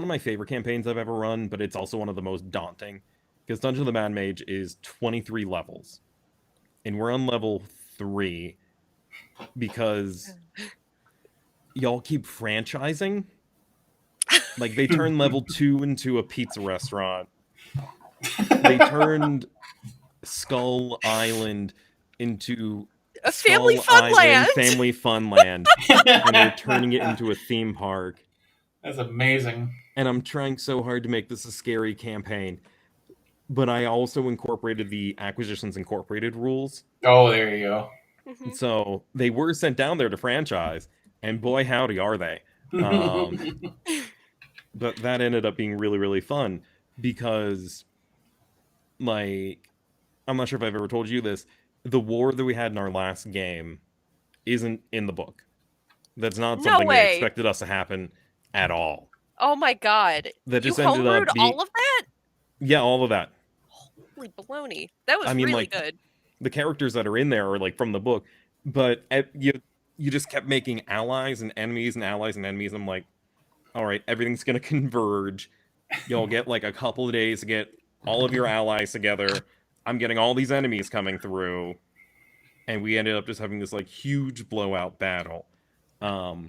of my favorite campaigns I've ever run, but it's also one of the most daunting because Dungeon of the Mad Mage is 23 levels, and we're on level 3 because y'all keep franchising. Like, they turned level 2 into a pizza restaurant. They turned Skull Island into a family fun land. Family Funland. And they're turning it into a theme park. That's amazing. And I'm trying so hard to make this a scary campaign. But I also incorporated the Acquisitions Incorporated rules. Oh, there you go. Mm-hmm. So they were sent down there to franchise, and boy howdy are they. But that ended up being really, really fun because, like, I'm not sure if I've ever told you this, the war that we had in our last game isn't in the book. That's not something they expected us to happen at all. Oh my god. That just you ended up being... all of that? Yeah, all of that. Holy baloney. That was really good. The characters that are in there are, like, from the book, but you just kept making allies and enemies and allies and enemies. I'm like, all right, everything's going to converge. You'll get, like, a couple of days to get all of your allies together. I'm getting all these enemies coming through. And we ended up just having this, like, huge blowout battle. That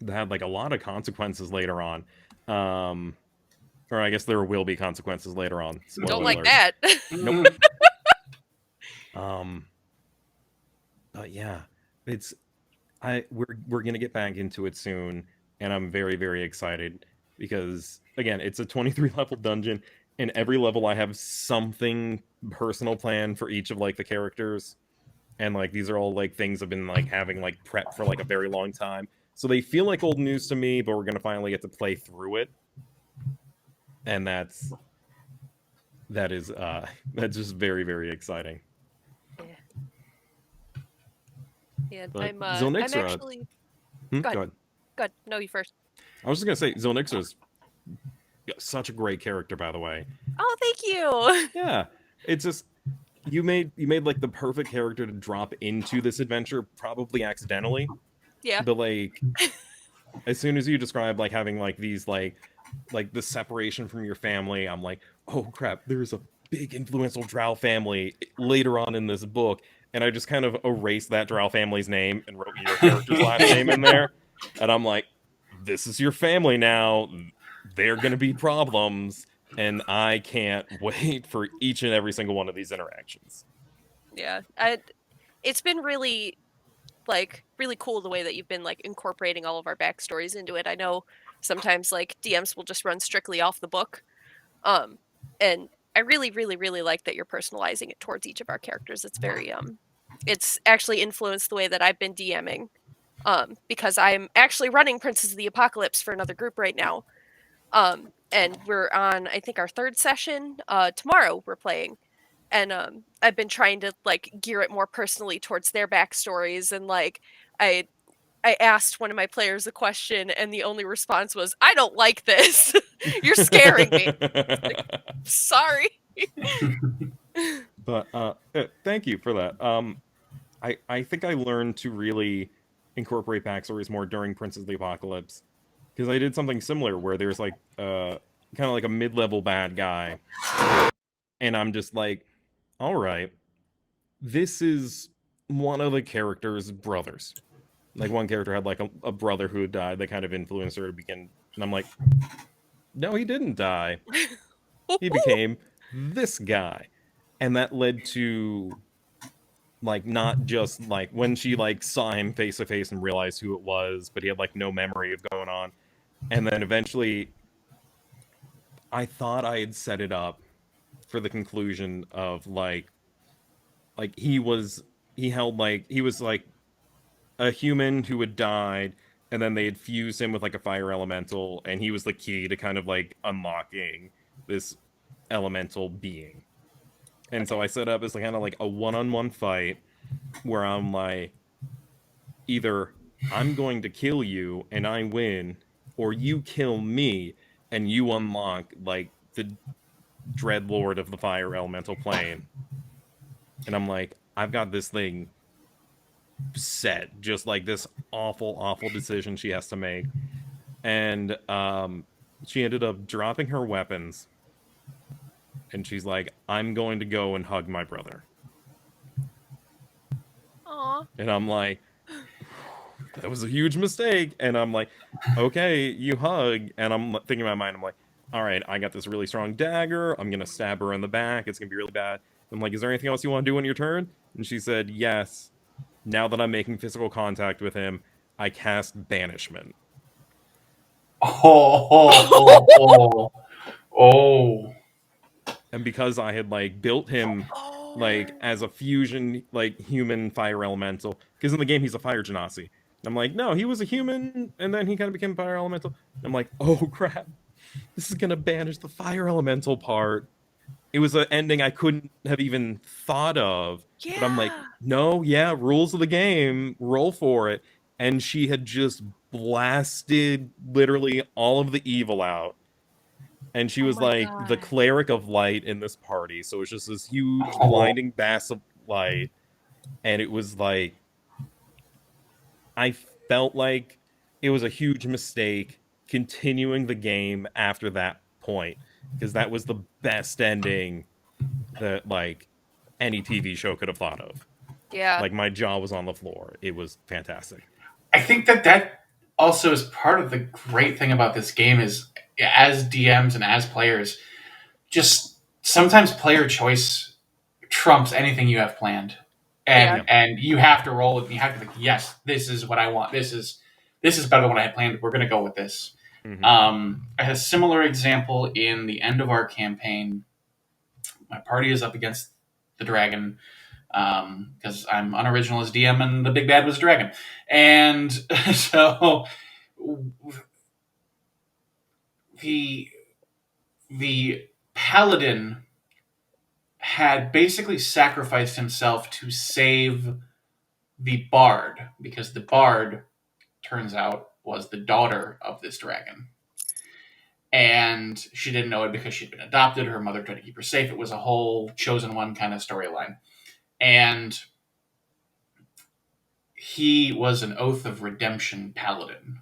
had, like, a lot of consequences later on. Or I guess there will be consequences later on. Spoiler Don't like alert. that. Nope. But yeah, we're gonna get back into it soon, and I'm very, very excited because again, it's a 23 level dungeon, and every level I have something personal planned for each of like the characters, and like these are all like things I've been like having like prep for like a very long time, so they feel like old news to me, but we're gonna finally get to play through it, and that's just very, very exciting. Yeah, But I'm Zilnixra... actually... Go ahead. Go ahead. No, you first. I was just gonna say, Zilnixra is such a great character, by the way. Oh, thank you. Yeah, it's just you made like the perfect character to drop into this adventure, probably accidentally. Yeah. But like, as soon as you describe like having like these like the separation from your family, I'm like, oh crap, there's a big influential Drow family later on in this book. And I just kind of erased that Drow family's name and wrote your character's last name in there. And I'm like, this is your family now. They're going to be problems. And I can't wait for each and every single one of these interactions. Yeah. It's been really, really cool the way that you've been, incorporating all of our backstories into it. I know sometimes, DMs will just run strictly off the book. And I really, really, really like that you're personalizing it towards each of our characters. It's very, it's actually influenced the way that I've been DMing, because I'm actually running Princes of the Apocalypse for another group right now. And we're on, I think, our third session. Tomorrow we're playing. And I've been trying to, gear it more personally towards their backstories. And, I asked one of my players a question, and the only response was, I don't like this. You're scaring me. Sorry. But thank you for that. I think I learned to really incorporate backstories more during Princes of the Apocalypse, because I did something similar where there's kind of like a mid-level bad guy, and I'm just like, all right, this is one of the character's brothers. Like, one character had a brother who had died that kind of influenced her to begin, and I'm like, no, he didn't die. He became this guy. And that led to not just when she saw him face to face and realized who it was, but he had no memory of going on. And then eventually I thought I had set it up for the conclusion of he was a human who had died, and then they had fused him with a fire elemental, and he was the key to kind of unlocking this elemental being. And so I set up as kind of a one-on-one fight where I'm either I'm going to kill you and I win, or you kill me and you unlock the Dreadlord of the Fire Elemental Plane. And I'm like, I've got this thing set, just this awful decision she has to make. And she ended up dropping her weapons, and she's like, I'm going to go and hug my brother. Aww. And I'm like, that was a huge mistake. And I'm like, okay, you hug. And I'm thinking in my mind, I'm like, all right, I got this really strong dagger. I'm going to stab her in the back. It's going to be really bad. I'm like, is there anything else you want to do on your turn? And she said, yes. Now that I'm making physical contact with him, I cast Banishment. Oh. And because I had like built him like as a fusion like human fire elemental, because in the game he's a fire genasi. And I'm like, no, he was a human, and then he kind of became fire elemental. And I'm like, oh crap, this is gonna banish the fire elemental part. It was an ending I couldn't have even thought of. Yeah. But I'm like, no, yeah, rules of the game, roll for it. And she had just blasted literally all of the evil out. And she was like the cleric of light in this party. So it was just this huge blinding bass of light. And it was like, I felt like it was a huge mistake continuing the game after that point. Because that was the best ending that like any TV show could have thought of. Yeah. Like my jaw was on the floor. It was fantastic. I think that also is part of the great thing about this game is as DMs and as players, just sometimes player choice trumps anything you have planned. And you have to roll with, you have to be like, yes, this is what I want. This is better than what I had planned. We're going to go with this. Mm-hmm. I had a similar example in the end of our campaign. My party is up against the dragon because I'm unoriginal as DM and the big bad was a dragon. And so the paladin had basically sacrificed himself to save the bard, because the bard, turns out, was the daughter of this dragon. And she didn't know it because she'd been adopted. Her mother tried to keep her safe. It was a whole chosen one kind of storyline. And he was an Oath of Redemption paladin.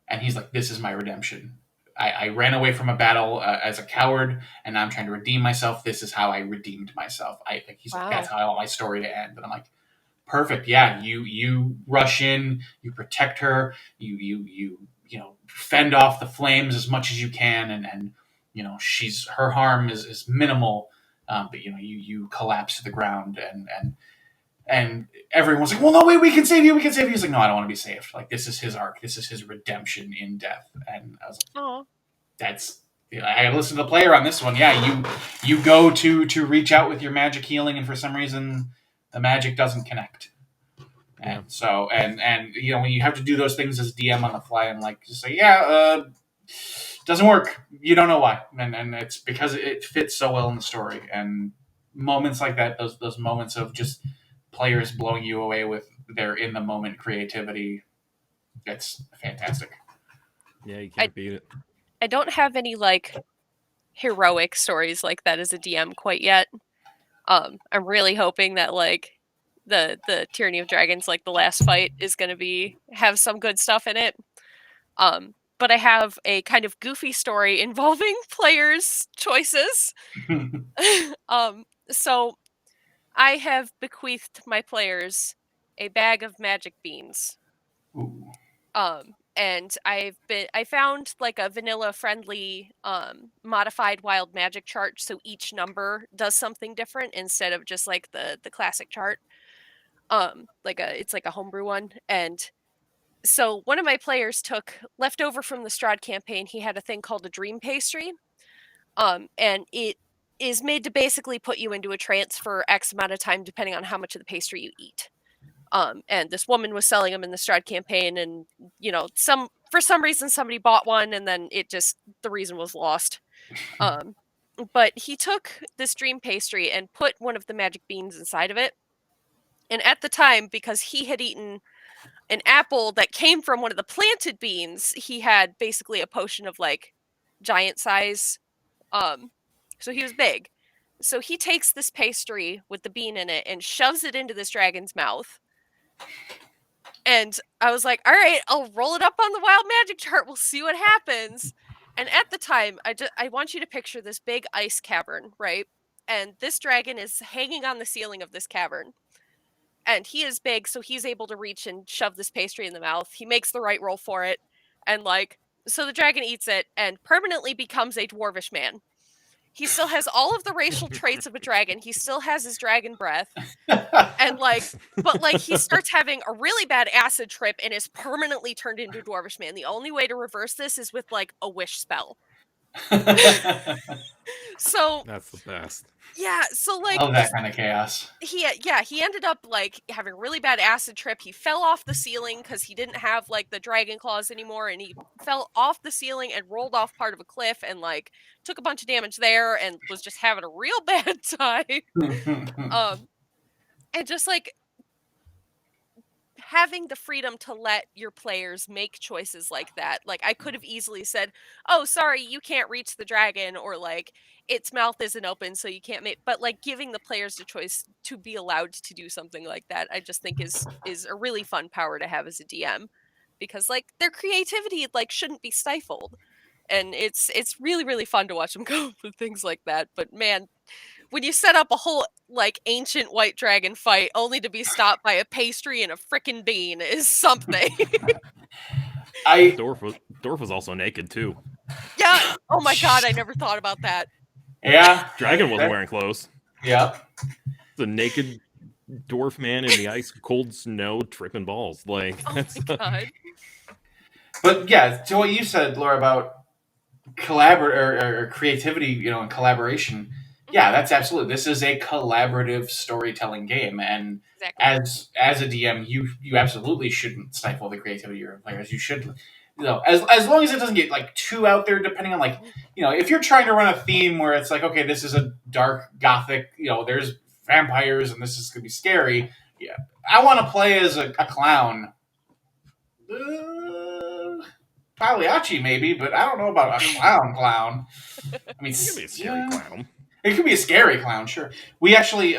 And he's like, this is my redemption. I ran away from a battle as a coward, and now I'm trying to redeem myself. This is how I redeemed myself. He's like, that's how I want my story to end. And I'm like, perfect. Yeah, you rush in, you protect her, you fend off the flames as much as you can, and her harm is minimal, but you collapse to the ground, and everyone's like, well, no, wait, we can save you. He's like, no, I don't want to be saved. Like, this is his arc. This is his redemption in death. And I was like, oh, I listened to the player on this one. Yeah, you go to reach out with your magic healing, and for some reason the magic doesn't connect. And so, and when you have to do those things as DM on the fly, and like just say, doesn't work. You don't know why, and it's because it fits so well in the story. And moments like that, those moments of just players blowing you away with their in the moment creativity, it's fantastic. Yeah, you can't beat it. I don't have any like heroic stories like that as a DM quite yet. I'm really hoping that like the Tyranny of Dragons, like the last fight, is going to have some good stuff in it. But I have a kind of goofy story involving players' choices. So I have bequeathed my players a bag of magic beans. Ooh. And I found like a vanilla friendly modified wild magic chart, so each number does something different instead of just like the classic chart. It's like a homebrew one. And so one of my players took leftover from the Strahd campaign. He had a thing called a dream pastry. And it is made to basically put you into a trance for X amount of time, depending on how much of the pastry you eat. And this woman was selling them in the Strahd campaign, and for some reason somebody bought one, and then the reason was lost. But he took this dream pastry and put one of the magic beans inside of it. And at the time, because he had eaten an apple that came from one of the planted beans, he had basically a potion of like giant size. So he was big. So he takes this pastry with the bean in it and shoves it into this dragon's mouth. And I was like, all right, I'll roll it up on the wild magic chart. We'll see what happens. And at the time, I want you to picture this big ice cavern, right? And this dragon is hanging on the ceiling of this cavern. and he is big, so he's able to reach and shove this pastry in the mouth. He makes the right roll for it, and like, so the dragon eats it and permanently becomes a dwarvish man. He still has all of the racial traits of a dragon. He still has his dragon breath. And like, but like he starts having a really bad acid trip and is permanently turned into a dwarvish man. The only way to reverse this is with like a wish spell. So that's the best. Yeah, so like love that kind of chaos. He ended up like having a really bad acid trip. He fell off the ceiling because he didn't have like the dragon claws anymore, and he fell off the ceiling and rolled off part of a cliff and like took a bunch of damage there and was just having a real bad time. And just like having the freedom to let your players make choices like that. Like I could have easily said, "Oh, sorry, you can't reach the dragon," or like its mouth isn't open so you can't make, but like giving the players the choice to be allowed to do something like that, I just think is a really fun power to have as a DM, because like their creativity like shouldn't be stifled. And it's really, really fun to watch them go with things like that. But man, when you set up a whole like ancient white dragon fight only to be stopped by a pastry and a frickin' bean is something. Dwarf was also naked too. Yeah. Oh my god, I never thought about that. Yeah. Dragon wasn't wearing clothes. Yeah. The naked dwarf man in the ice cold snow tripping balls. Like, oh my god. But yeah, to what you said, Laura, about or creativity, and collaboration. Yeah, that's absolutely. This is a collaborative storytelling game, and exactly. as a DM, you absolutely shouldn't stifle the creativity of your players. You should, as long as it doesn't get like too out there. Depending on like, if you're trying to run a theme where it's like, okay, this is a dark gothic, there's vampires and this is gonna be scary. Yeah, I want to play as a clown. Pagliacci maybe, but I don't know about a clown. I mean, it could be a scary clown. It could be a scary clown, sure. We actually,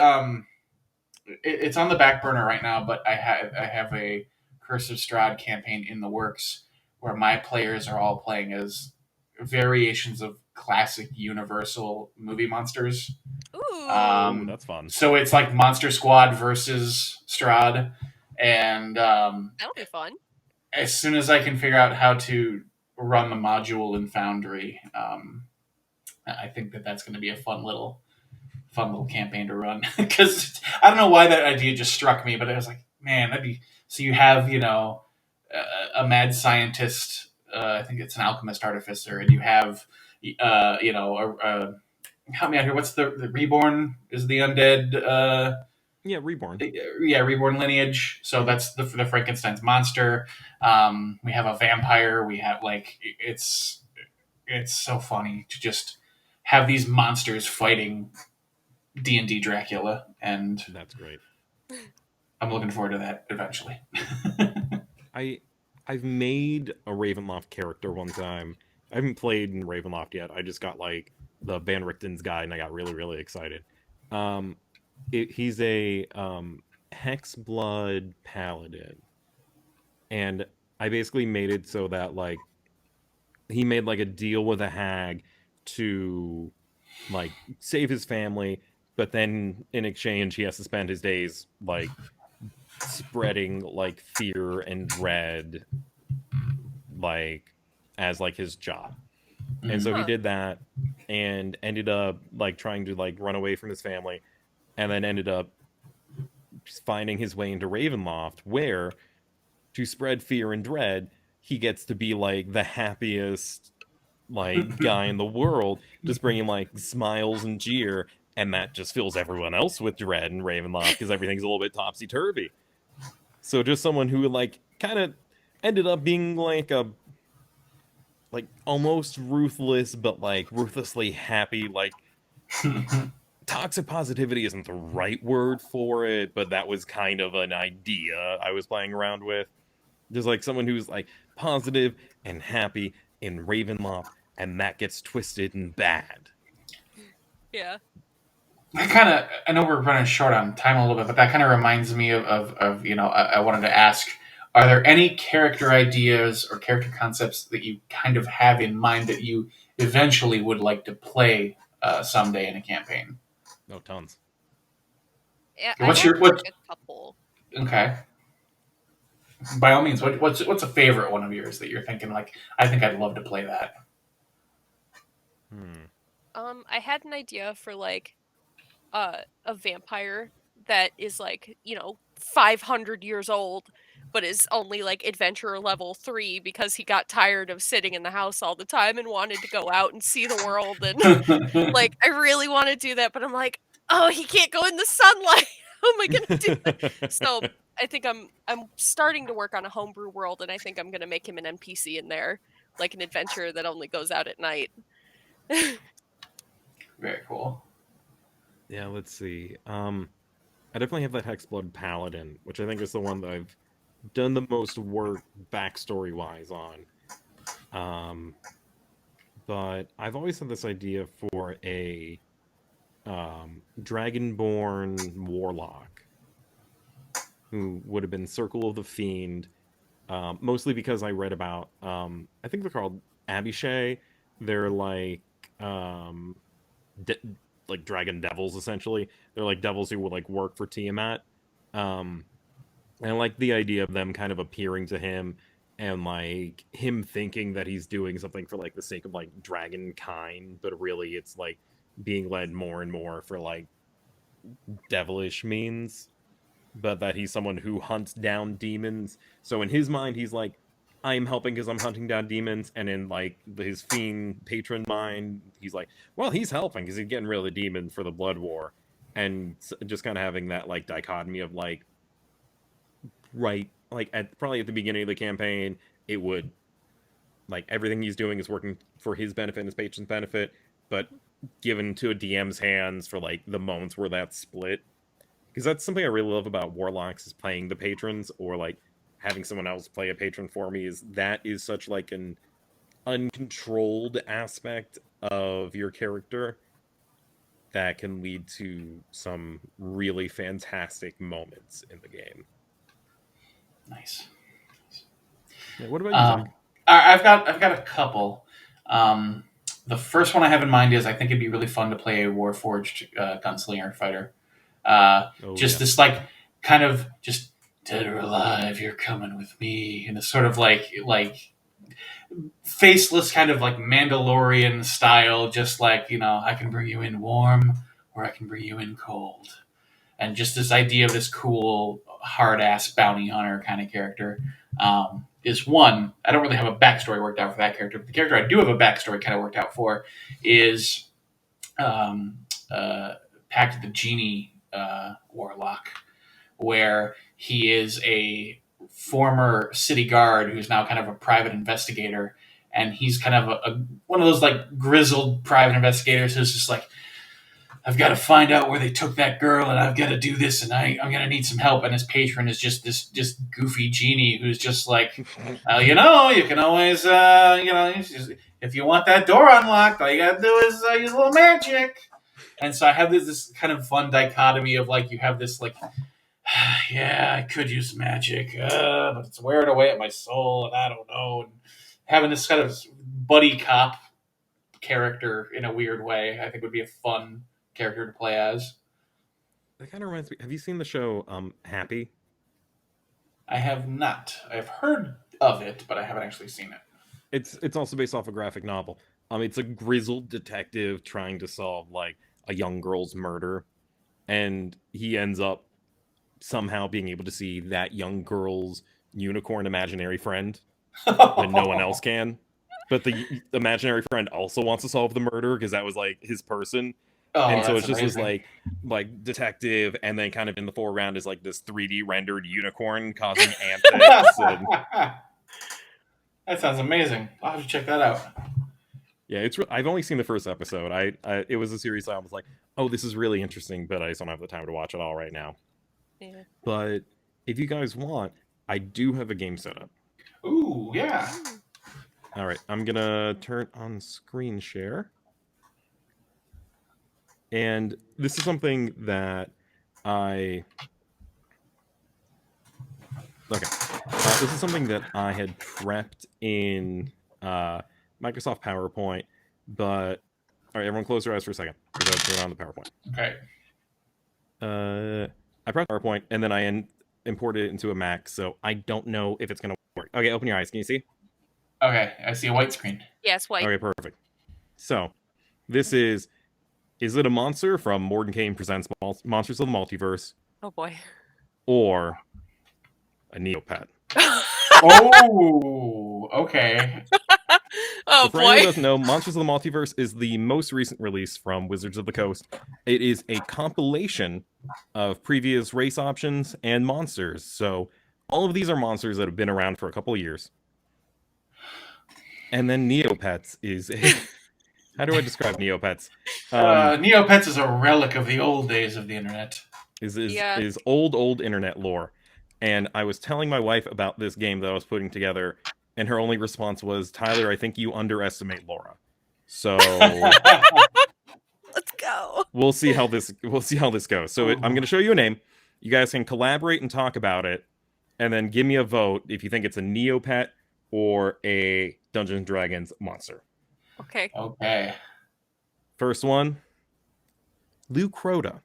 it's on the back burner right now, but I have a Curse of Strahd campaign in the works where my players are all playing as variations of classic Universal movie monsters. Ooh, that's fun. So it's like Monster Squad versus Strahd, and that'll be fun. As soon as I can figure out how to run the module in Foundry, I think that's going to be a fun little campaign to run. Because I don't know why that idea just struck me, but I was like, man, that'd be. So you have a mad scientist. I think it's an alchemist artificer, and you have help me out here. What's the Reborn? Is the undead? Yeah, Reborn. Yeah, Reborn lineage. So that's the Frankenstein's monster. We have a vampire. We have it's so funny to just have these monsters fighting D&D Dracula, and that's great. I'm looking forward to that eventually. I've made a Ravenloft character one time. I haven't played in Ravenloft yet. I just got like the Van Richten's guide, and I got really, really excited. He's a Hexblood Paladin, and I basically made it so that like he made like a deal with a hag to like save his family, but then in exchange he has to spend his days like spreading like fear and dread like as like his job. And so he did that and ended up like trying to like run away from his family, and then ended up finding his way into Ravenloft, where to spread fear and dread he gets to be like the happiest like guy in the world, just bringing like smiles and cheer, and that just fills everyone else with dread in Ravenloft because everything's a little bit topsy-turvy. So just someone who like kind of ended up being like a like almost ruthless but like ruthlessly happy, like toxic positivity isn't the right word for it, but that was kind of an idea I was playing around with. There's like someone who's like positive and happy in Ravenloft, and that gets twisted and bad. Yeah. I know we're running short on time a little bit, but that kind of reminds me of I wanted to ask, are there any character ideas or character concepts that you kind of have in mind that you eventually would like to play someday in a campaign? No, tons. Yeah, What's a couple. Okay. By all means, what's a favorite one of yours that you're thinking like, I think I'd love to play that? I had an idea for like a vampire that is like, 500 years old, but is only like adventurer level 3 because he got tired of sitting in the house all the time and wanted to go out and see the world. And like, I really want to do that, but I'm like, oh, he can't go in the sunlight. How am I gonna do that? So I think I'm starting to work on a homebrew world, and I think I'm gonna make him an NPC in there, like an adventurer that only goes out at night. Very cool. Yeah, let's see. I definitely have that Hexblood Paladin, which I think is the one that I've done the most work backstory-wise on. But I've always had this idea for a Dragonborn Warlock who would have been Circle of the Fiend, mostly because I read about, I think they're called Abishai. They're like dragon devils, essentially. They're like devils who would like work for Tiamat. And I like the idea of them kind of appearing to him and like him thinking that he's doing something for like the sake of like dragon kind, but really it's like being led more and more for like devilish means, but that he's someone who hunts down demons. So in his mind, he's like, I'm helping because I'm hunting down demons, and in like his fiend patron mind, he's like, well, he's helping because he's getting rid of the demon for the blood war, and just kind of having that like dichotomy of like, right, like probably at the beginning of the campaign, it would like everything he's doing is working for his benefit and his patron's benefit, but given to a DM's hands for like the moments where that's split, because that's something I really love about warlocks is playing the patrons or like having someone else play a patron for me. Is that is such like an uncontrolled aspect of your character that can lead to some really fantastic moments in the game. Nice. Yeah, what about you, Zach? I've got a couple. The first one I have in mind is I think it'd be really fun to play a Warforged gunslinger fighter. This like kind of just dead or alive, you're coming with me, and it's sort of like faceless kind of like Mandalorian style, just like, I can bring you in warm or I can bring you in cold. And just this idea of this cool hard ass bounty hunter kind of character is one. I don't really have a backstory worked out for that character, but the character I do have a backstory kind of worked out for is Pact of the Genie Warlock, where he is a former city guard who's now kind of a private investigator, and he's kind of one of those like grizzled private investigators who's just like, I've got to find out where they took that girl, and I've got to do this, and I'm going to need some help. And his patron is just this goofy genie who's just like, well, you can always, if you want that door unlocked, all you got to do is use a little magic. And so I have this kind of fun dichotomy of like, you have this like, yeah, I could use magic, but it's wearing away at my soul, and I don't know. And having this kind of buddy cop character in a weird way, I think would be a fun character to play as. That kind of reminds me. Have you seen the show Happy? I have not. I've heard of it, but I haven't actually seen it. It's also based off a graphic novel. It's a grizzled detective trying to solve like a young girl's murder, and he ends up somehow being able to see that young girl's unicorn imaginary friend when no one else can. But the imaginary friend also wants to solve the murder because that was like his person. Oh, and so it's just amazing. this like detective, and then kind of in the foreground is like this 3D rendered unicorn causing antics. And... That sounds amazing. I'll have to check that out. Yeah, I've only seen the first episode. It was a series I was like, oh, this is really interesting, but I just don't have the time to watch it all right now. Yeah. But if you guys want, I do have a game set up. Ooh, yeah. All right, I'm gonna turn on screen share. And this is something that this is something that I had prepped in Microsoft PowerPoint, but all right, everyone close their eyes for a second. We're going to turn on the PowerPoint. Okay. I pressed PowerPoint, and then I imported it into a Mac, so I don't know if it's going to work. Okay, open your eyes. Can you see? Okay, I see a white screen. Yes, white. Okay, perfect. So, this is it a monster from Morgan Kane Presents Monsters of the Multiverse? Oh boy. Or a Neopet? Oh, okay. Oh So for anyone boy. who doesn't know, Monsters of the Multiverse is the most recent release from Wizards of the Coast. It is a compilation of previous race options and monsters. So all of these are monsters that have been around for a couple of years. And then Neopets is a... How do I describe Neopets? Neopets is a relic of the old days of the internet. Is old internet lore. And I was telling my wife about this game that I was putting together, and her only response was, "Tyler, I think you underestimate Laura." So let's go. We'll see how this goes. So I'm going to show you a name. You guys can collaborate and talk about it, and then give me a vote if you think it's a Neopet or a Dungeons and Dragons monster. Okay. Okay. First one, Lucrota.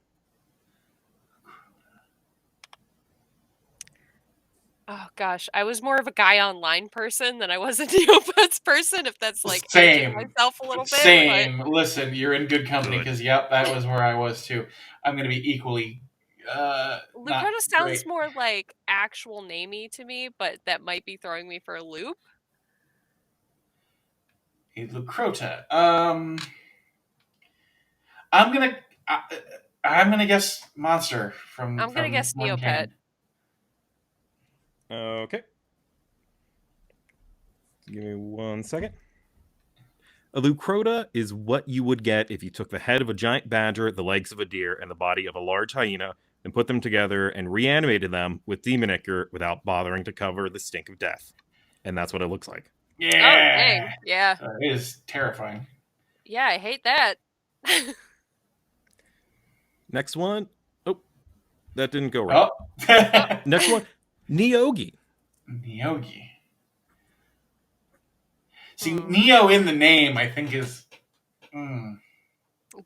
Oh gosh, I was more of a guy online person than I was a Neopets person. If that's like Same. myself a little bit. Same. But... Listen, you're in good company because yep, that was where I was too. I'm gonna be equally. Lucrota sounds more like actual namey to me, but that might be throwing me for a loop. Lucrota. I'm gonna guess monster from. I'm gonna guess Neopet. Okay. Give me 1 second. A Lucrota is what you would get if you took the head of a giant badger, the legs of a deer, and the body of a large hyena, and put them together and reanimated them with demon ichor without bothering to cover the stink of death. And that's what it looks like. Yeah. Oh, dang. Yeah. It is terrifying. Yeah, I hate that. Next one. Oh, that didn't go right. Oh. Next one. Neogi. Neogi. See, Neo in the name, I think is... Do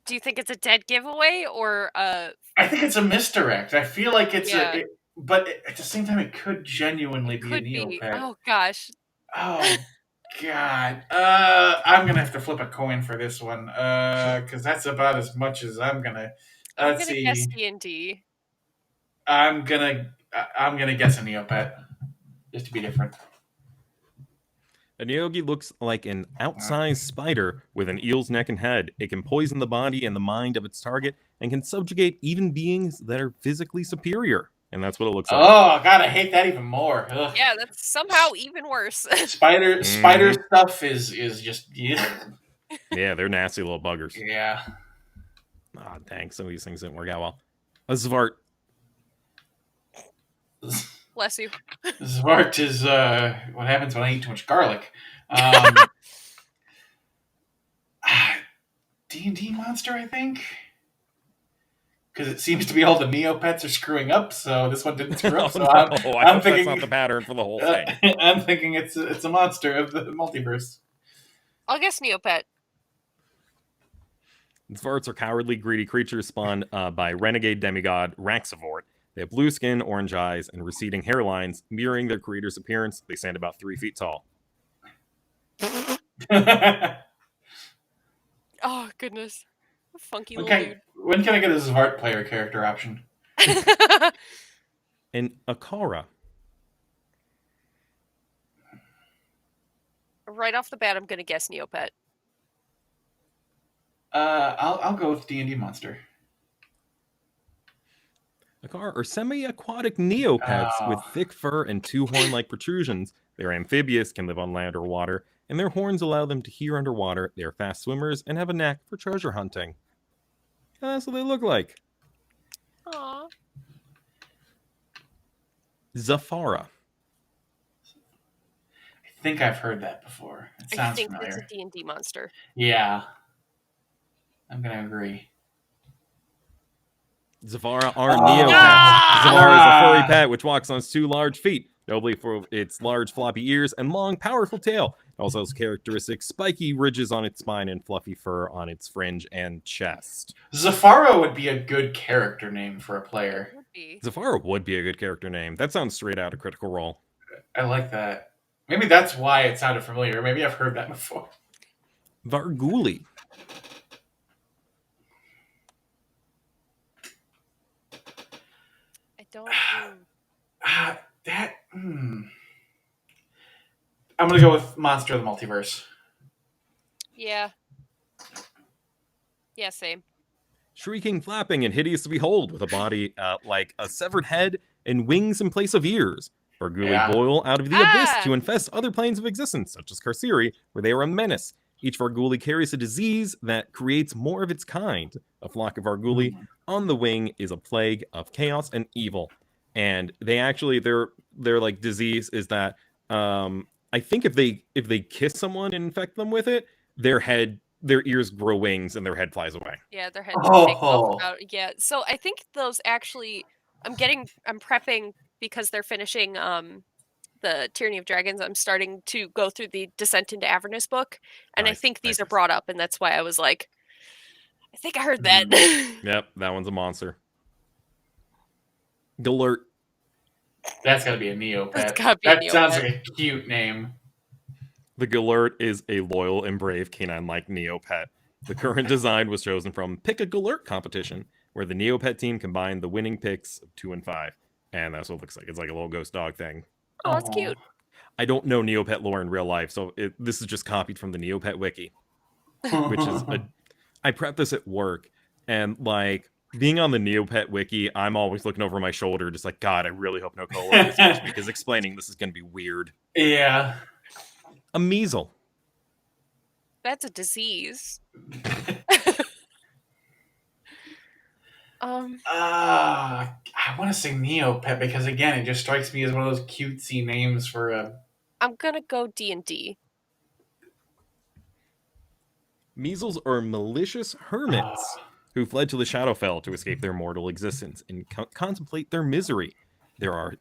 you think it's a dead giveaway, or I think it's a misdirect. I feel like it's but at the same time, it could genuinely be a Neopet. Oh, gosh. Oh, God. I'm going to have to flip a coin for this one, because that's about as much as I'm going to... I'm going to guess D&D. I'm gonna guess a Neopet, just to be different. A Neogi looks like an outsized spider with an eel's neck and head. It can poison the body and the mind of its target, and can subjugate even beings that are physically superior. And that's what it looks like. Oh, God, I hate that even more. Ugh. Yeah, that's somehow even worse. Spider stuff is just... Yeah, they're nasty little buggers. Yeah. Ah, dang, some of these things didn't work out well. A Zvart. Bless you. Zvart is what happens when I eat too much garlic. D&D monster, I think? Because it seems to be all the Neopets are screwing up, so this one didn't screw up. So I'm thinking that's not the pattern for the whole thing. I'm thinking it's a monster of the multiverse. I'll guess Neopet. Zvarts are cowardly, greedy creatures spawned by renegade demigod Raxavort. They have blue skin, orange eyes, and receding hairlines, mirroring their creator's appearance. They stand about 3 feet tall. Oh, goodness. Funky little dude. When can I get a Zvart player character option? And Akara. Right off the bat, I'm going to guess Neopet. I'll go with D&D monster. Akara are semi-aquatic Neopets with thick fur and 2 horn-like protrusions. They are amphibious, can live on land or water, and their horns allow them to hear underwater. They are fast swimmers and have a knack for treasure hunting. And that's what they look like. Aww. Zafara. I think I've heard that before. It sounds familiar. I think it's a D&D monster. Yeah. I'm going to agree. Zafara are Neopets. Zafara is a furry pet which walks on its 2 large feet, notably for its large floppy ears and long, powerful tail. It also has characteristic spiky ridges on its spine and fluffy fur on its fringe and chest. Zafara would be a good character name for a player. It would be. Zafara would be a good character name. That sounds straight out of Critical Role. I like that. Maybe that's why it sounded familiar. Maybe I've heard that before. Varguli. I don't. I'm gonna go with Monster of the Multiverse. Yeah. Yeah, same. Shrieking, flapping, and hideous to behold, with a body like a severed head and wings in place of ears. Varguli boil out of the abyss to infest other planes of existence, such as Carceri, where they are a menace. Each Varguli carries a disease that creates more of its kind. A flock of Varguli on the wing is a plague of chaos and evil. And they actually, their like disease is that I think if they kiss someone and infect them with it, their ears grow wings and their head flies away. Yeah, their head takes off about. Yeah, so I think those actually, I'm prepping because they're finishing the Tyranny of Dragons. I'm starting to go through the Descent into Avernus book, and I think these are brought up, and that's why I was like, I think I heard that. Yep, that one's a monster. Galert. That's gotta be a Neopet. That sounds like a cute name. The Galert is a loyal and brave canine-like Neopet. The current design was chosen from Pick a Galert competition, where the Neopet team combined the winning picks of 2 and 5. And that's what it looks like. It's like a little ghost dog thing. Oh, that's cute. I don't know Neopet lore in real life, so this is just copied from the Neopet wiki, which is I prep this at work, and like being on the Neopet wiki, I'm always looking over my shoulder, just like, God, I really hope no coworkers catch me, because explaining this is going to be weird. Yeah. A measle. That's a disease. I want to say Neopet because again, it just strikes me as one of those cutesy names for a. I'm gonna go D&D. Measles are malicious hermits who fled to the Shadowfell to escape their mortal existence and contemplate their misery. The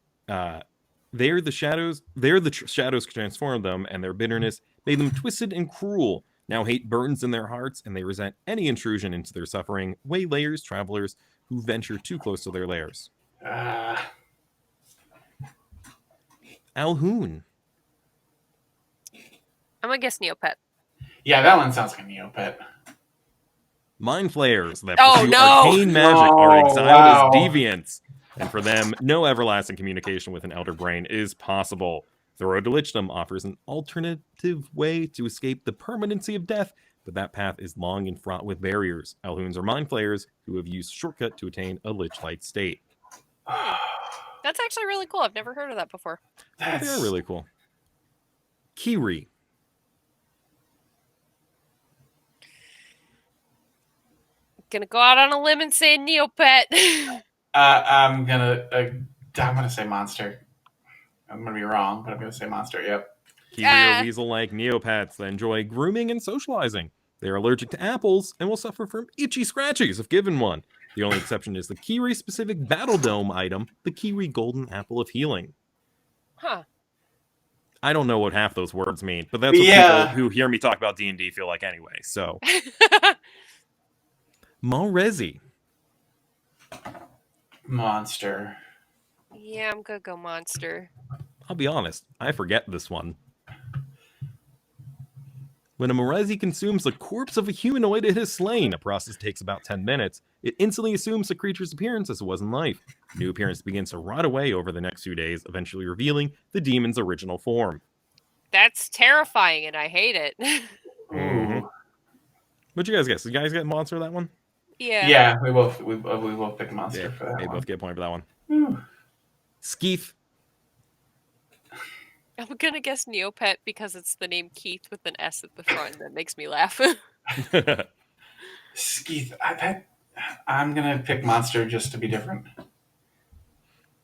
shadows transformed them, and their bitterness made them twisted and cruel. Now hate burns in their hearts, and they resent any intrusion into their suffering, waylayers, travelers who venture too close to their lairs. Alhoon. I'm gonna guess Neopet. Yeah, that one sounds like a Neopet. Mind flayers that pursue arcane magic are exiled as deviants. And for them, no everlasting communication with an elder brain is possible. The road to lichdom offers an alternative way to escape the permanency of death, but that path is long and fraught with barriers. Alhoons are mind flayers who have used shortcut to attain a lich-like state. That's actually really cool. I've never heard of that before. They're really cool. Kiri. Gonna go out on a limb and say Neopet. I'm gonna say monster. I'm gonna be wrong, but I'm gonna say monster. Yep. Kiri are weasel-like Neopets that enjoy grooming and socializing. They are allergic to apples and will suffer from itchy scratchies if given one. The only exception is the Kiri-specific Battle Dome item, the Kiri Golden Apple of Healing. Huh. I don't know what half those words mean, but that's what people who hear me talk about D&D feel like anyway, so. Malrezi. Monster. Yeah, I'm gonna go monster. I'll be honest, I forget this one. When a Malrezi consumes the corpse of a humanoid it has slain, a process takes about 10 minutes, it instantly assumes the creature's appearance as it was in life. New appearance begins to rot away over the next few days, eventually revealing the demon's original form. That's terrifying, and I hate it. Mm-hmm. What'd you guys guess? Did you guys get monster that one? Yeah. Yeah, we both picked monster for that they one. both get a point for that one. Whew. Skeeth. I'm gonna guess Neopet because it's the name Keith with an S at the front. That makes me laugh. Skeeth. I'm gonna pick monster just to be different.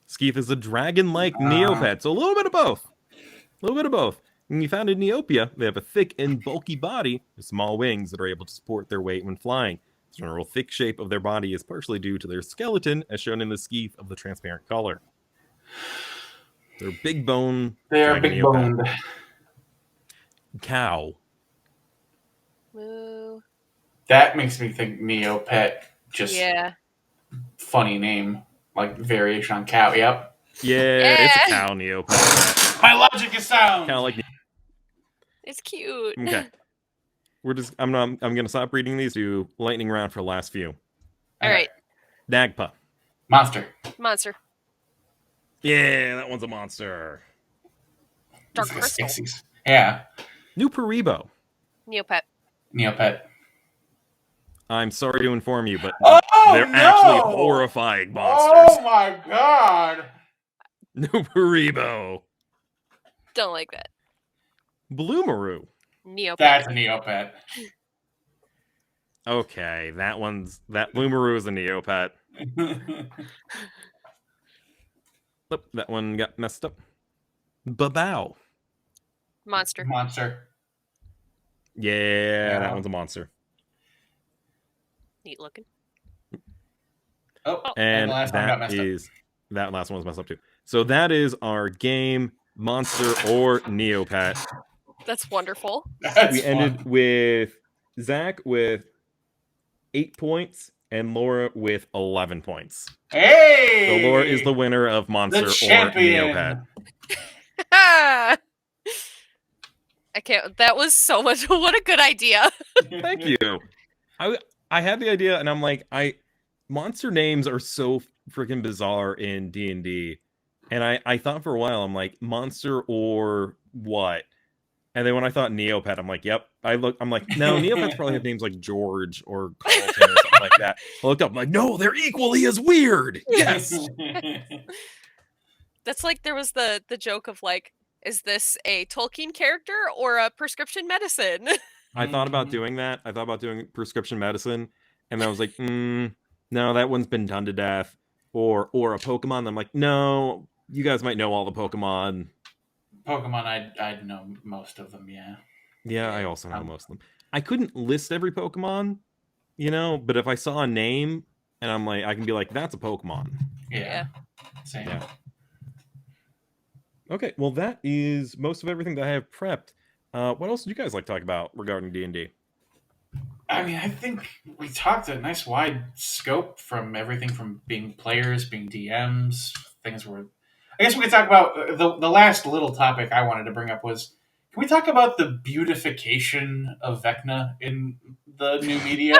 Skeeth is a dragon-like Neopet, so a little bit of both. When you found in Neopia, they have a thick and bulky body with small wings that are able to support their weight when flying. The general thick shape of their body is partially due to their skeleton, as shown in the Skeeth of the transparent color. They're big bone. They are big boned. Cow. Moo. That makes me think Neopet. Just funny name. Like variation on cow. Yep. Yeah, it's a cow Neopet. My logic is sound. Kind of like. It's cute. Okay. I'm gonna stop reading these. Do lightning round for the last few. All right. Nagpa. Monster. Monster. Yeah, that one's a monster. Dark Crystal. Yeah. New Paribo. Neopet. Neopet. I'm sorry to inform you, but Oh, they're no! actually horrifying monsters. Oh my god! New Paribo. Don't like that. Bloomaroo. Neopet. That's a Neopet. Okay, that Bloomaroo is a Neopet. Oh, that one got messed up. Babao. Monster. Monster. Yeah, that one's a monster. Neat looking. Oh, and the last one got messed up. That last one was messed up too. So that is our game, monster or Neopet. That's wonderful. We ended with Zach with 8 points and Laura with 11 points. Hey! So Laura is the winner of monster or Neopet. I can't. That was so much. What a good idea. Thank you. I had the idea, and I'm like, monster names are so freaking bizarre in D&D, and I thought for a while, I'm like, monster or what? And then when I thought Neopet, I'm like, yep. I'm like, no, Neopets probably have names like George or Carlton or something like that. I looked up, I'm like, no, they're equally as weird. Yes. That's like there was the joke of like, is this a Tolkien character or a prescription medicine? I thought about doing that. I thought about doing prescription medicine, and I was like, no, that one's been done to death. Or a Pokemon. I'm like, no, you guys might know all the Pokemon. Pokemon, I know most of them, yeah. Yeah, I also know most of them. I couldn't list every Pokemon, but if I saw a name and I'm like, I can be like, that's a Pokemon. Yeah. Same. Yeah. Okay, well, that is most of everything that I have prepped. What else do you guys like to talk about regarding D&D? I mean, I think we talked a nice wide scope from everything from being players, being DMs, things where... I guess we could talk about... The last little topic I wanted to bring up was, can we talk about the beautification of Vecna in the new media?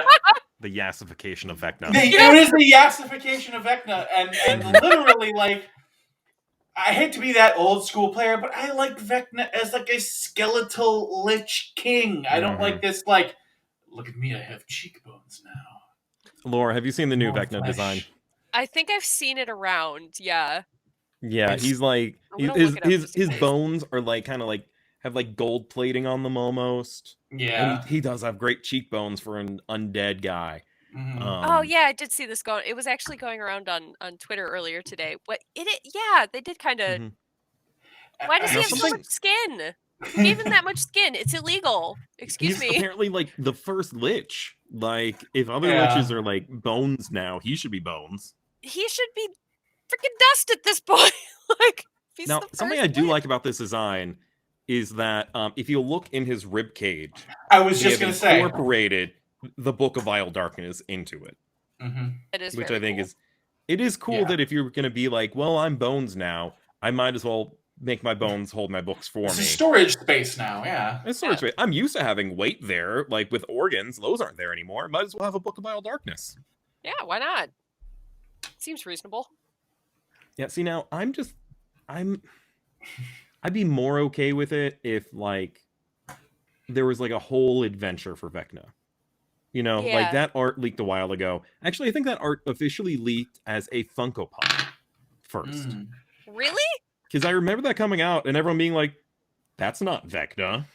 The yassification of Vecna. It is the yassification of Vecna, and literally, like... I hate to be that old school player, but I like Vecna as like a skeletal lich king. I don't like this like, look at me, I have cheekbones now. Laura, have you seen the new Vecna flesh. design? I think I've seen it around. Yeah. Yeah, he's like his bones are like kind of like have like gold plating on them almost. Yeah, and he does have great cheekbones for an undead guy. Mm-hmm. Oh yeah, I did see this going. It was actually going around on Twitter earlier today. Yeah, they did kind of. Mm-hmm. Why does he have so much skin? Who gave him that much skin? It's illegal. Excuse me. He's apparently like the first lich. Like if other liches are like bones now, he should be bones. He should be freaking dust at this point. Like he's now, the first something I do lich. like about this design is that if you look in his rib cage, I was just going to say incorporated the Book of Vile Darkness into it. Mm-hmm. It is, which I think is cool that if you're going to be like, well, I'm bones now, I might as well make my bones hold my books for me. It's a storage space now, yeah. It's storage space. I'm used to having weight there, like with organs. Those aren't there anymore. Might as well have a Book of Vile Darkness. Yeah, why not? Seems reasonable. Yeah, see now, I'd be more okay with it if like there was like a whole adventure for Vecna. Like that art leaked a while ago. Actually, I think that art officially leaked as a Funko Pop first. Really? Because I remember that coming out and everyone being like, that's not Vecna.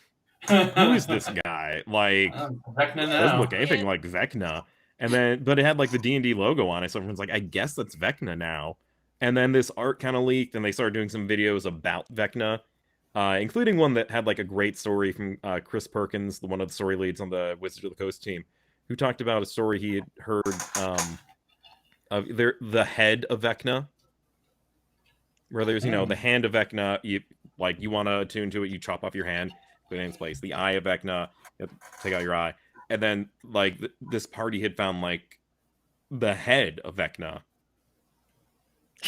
Who is this guy? Like, Vecna now. Doesn't look anything like Vecna. But it had like the D&D logo on it. So everyone's like, I guess that's Vecna now. And then this art kind of leaked and they started doing some videos about Vecna, including one that had like a great story from Chris Perkins, one of the story leads on the Wizards of the Coast team, who talked about a story he had heard of the head of Vecna, where there's, the hand of Vecna, you want to attune to it, you chop off your hand, put it in its place. The eye of Vecna, take out your eye. And then, like, this party had found, like, the head of Vecna.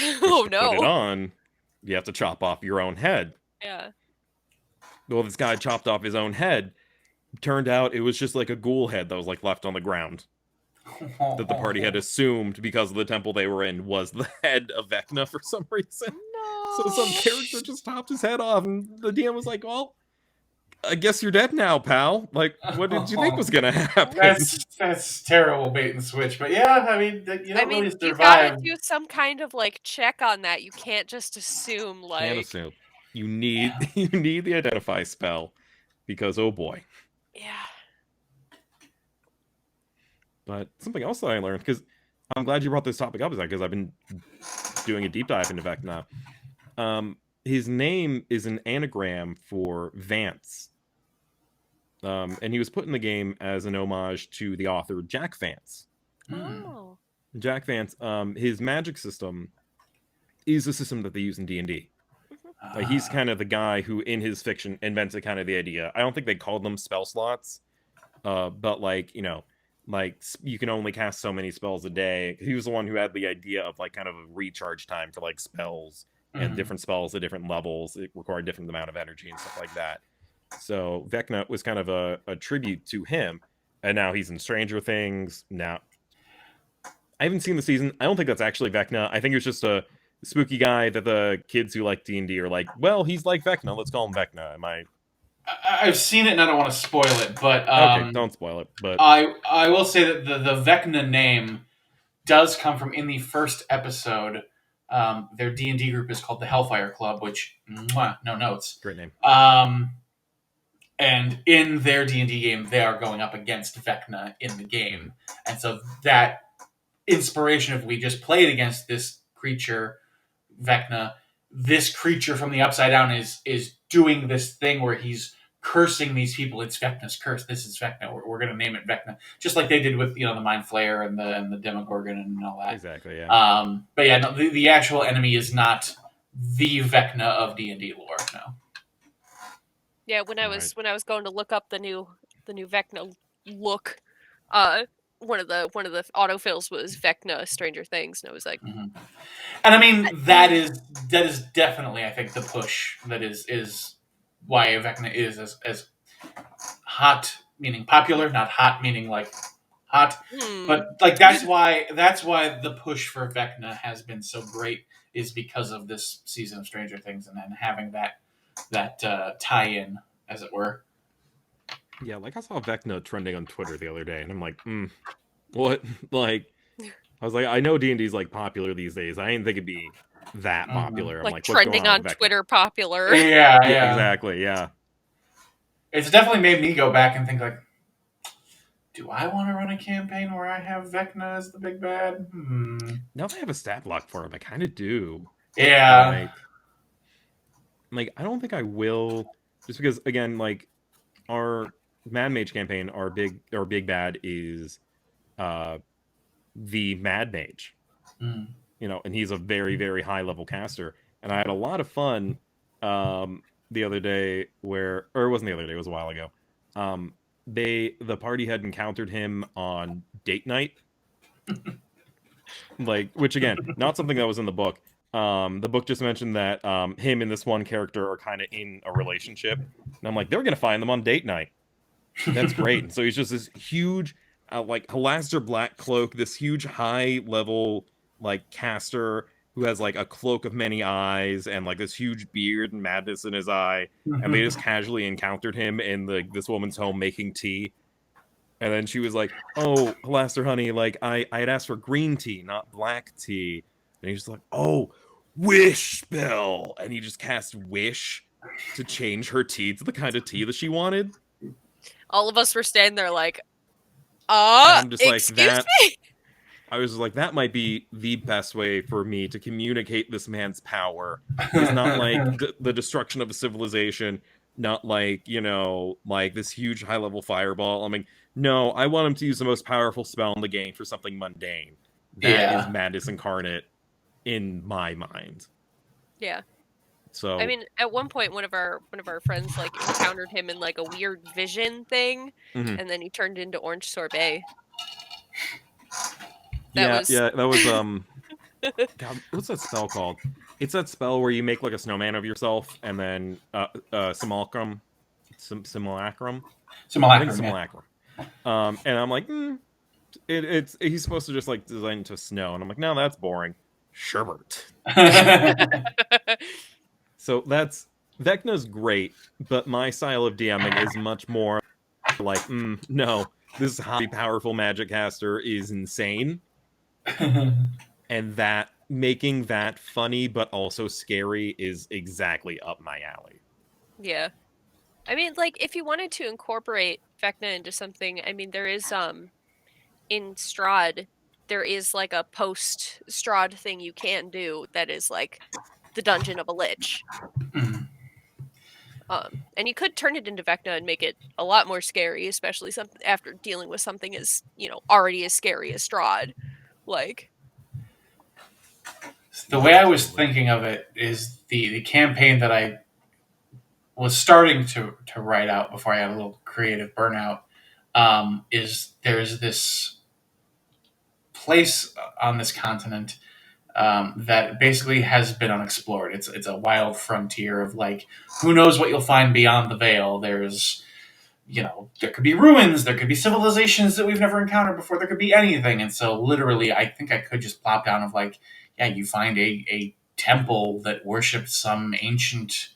Oh To no. put it on, you have to chop off your own head. Yeah. Well, this guy chopped off his own head. Turned out it was just like a ghoul head that was like left on the ground. That the party had assumed, because of the temple they were in, was the head of Vecna for some reason. No. So some character just chopped his head off, and the DM was like, well, I guess you're dead now, pal. Like, what did you think was gonna happen? That's terrible bait and switch. But yeah, I mean, you don't really survive. You gotta do some kind of like check on that. You can't just assume like. Can't assume. You need the identify spell, because oh boy. Yeah. But something else that I learned, because I'm glad you brought this topic up, is that because I've been doing a deep dive into Vecna. His name is an anagram for Vance. And he was put in the game as an homage to the author Jack Vance. Oh. Jack Vance, his magic system is a system that they use in D&D. Like, he's kind of the guy who, in his fiction, invented kind of the idea. I don't think they called them spell slots, but like, you know, like you can only cast so many spells a day. He was the one who had the idea of like kind of a recharge time for like spells, and different spells at different levels. It required a different amount of energy and stuff like that. So Vecna was kind of a tribute to him, and now he's in Stranger Things. Now, I haven't seen the season. I don't think that's actually Vecna. I think it was just a spooky guy that the kids who like D&D are like, well, he's like Vecna. Let's call him Vecna. I've seen it and I don't want to spoil it, but okay, don't spoil it. But I will say that the Vecna name does come from, in the first episode. Their D&D group is called the Hellfire Club, which no notes. Great name. And in their D&D game, they are going up against Vecna in the game, and so that inspiration of, we just played against this creature, Vecna. This creature from the Upside Down is doing this thing where he's cursing these people. It's Vecna's curse. This is Vecna. We're going to name it Vecna, just like they did with the Mind Flayer and the Demogorgon and all that. Exactly. Yeah. But yeah, no, the actual enemy is not the Vecna of D&D lore. No. Yeah, when I was going to look up the new Vecna look, one of the autofills was Vecna Stranger Things, and I was like, and I mean that is definitely, I think, the push that is why Vecna is as hot, meaning popular, not hot meaning like hot, but like that's why the push for Vecna has been so great, is because of this season of Stranger Things, and then having that tie-in, as it were. Yeah, like I saw Vecna trending on Twitter the other day, and I'm like, what? Like, I was like, I know D&D's like popular these days. I didn't think it'd be that popular. I'm like, trending on Twitter popular. Yeah, exactly. Yeah, it's definitely made me go back and think like, do I want to run a campaign where I have Vecna as the big bad? Now that I have a stat block for him, I kind of do. Yeah. Like, I don't think I will, just because, again, like, our Mad Mage campaign, our big bad is the Mad Mage. You know, and he's a very, very high level caster. And I had a lot of fun the other day or it wasn't the other day, it was a while ago. The party had encountered him on date night. Like, which again, not something that was in the book. The book just mentioned that him and this one character are kind of in a relationship. And I'm like, they're going to find them on date night. That's great. And so he's just this huge, like, Halaster Black Cloak, this huge high-level, like, caster who has, like, a cloak of many eyes and, like, this huge beard and madness in his eye. And they just casually encountered him in this woman's home making tea. And then she was like, oh, Halaster, honey, like, I had asked for green tea, not black tea. And he's just like, oh, wish spell. And he just cast wish to change her tea to the kind of tea that she wanted. All of us were standing there like, I'm just excuse me? I was like, that might be the best way for me to communicate this man's power. It's not like the destruction of a civilization, not like, you know, like this huge high-level fireball. I mean, no, I want him to use the most powerful spell in the game for something mundane. That is madness incarnate in my mind. Yeah. So I mean, at one point, one of our friends like encountered him in like a weird vision thing, and then he turned into orange sorbet. That was God, what's that spell called? It's that spell where you make like a snowman of yourself and then simulacrum. Simulacrum. I think it's simulacrum. And I'm like, it's he's supposed to just like design it to snow, and I'm like, no, that's boring. Sherbert. So that's Vecna's great, but my style of DMing is much more like, no, this highly powerful magic caster is insane, and that making that funny but also scary is exactly up my alley. Yeah. I mean, like, if you wanted to incorporate Vecna into something, I mean, there is, in Strahd, there is, like, a post-Strahd thing you can do that is, like, the Dungeon of a Lich. And you could turn it into Vecna and make it a lot more scary, especially after dealing with something as, already as scary as Strahd. Like... The way I was thinking of it is the campaign that I was starting to write out before I had a little creative burnout, is there's this place on this continent that basically has been unexplored. It's a wild frontier of like, who knows what you'll find beyond the veil. There's, there could be ruins, there could be civilizations that we've never encountered before, there could be anything. And so literally, I think I could just plop down of like, yeah, you find a temple that worships some ancient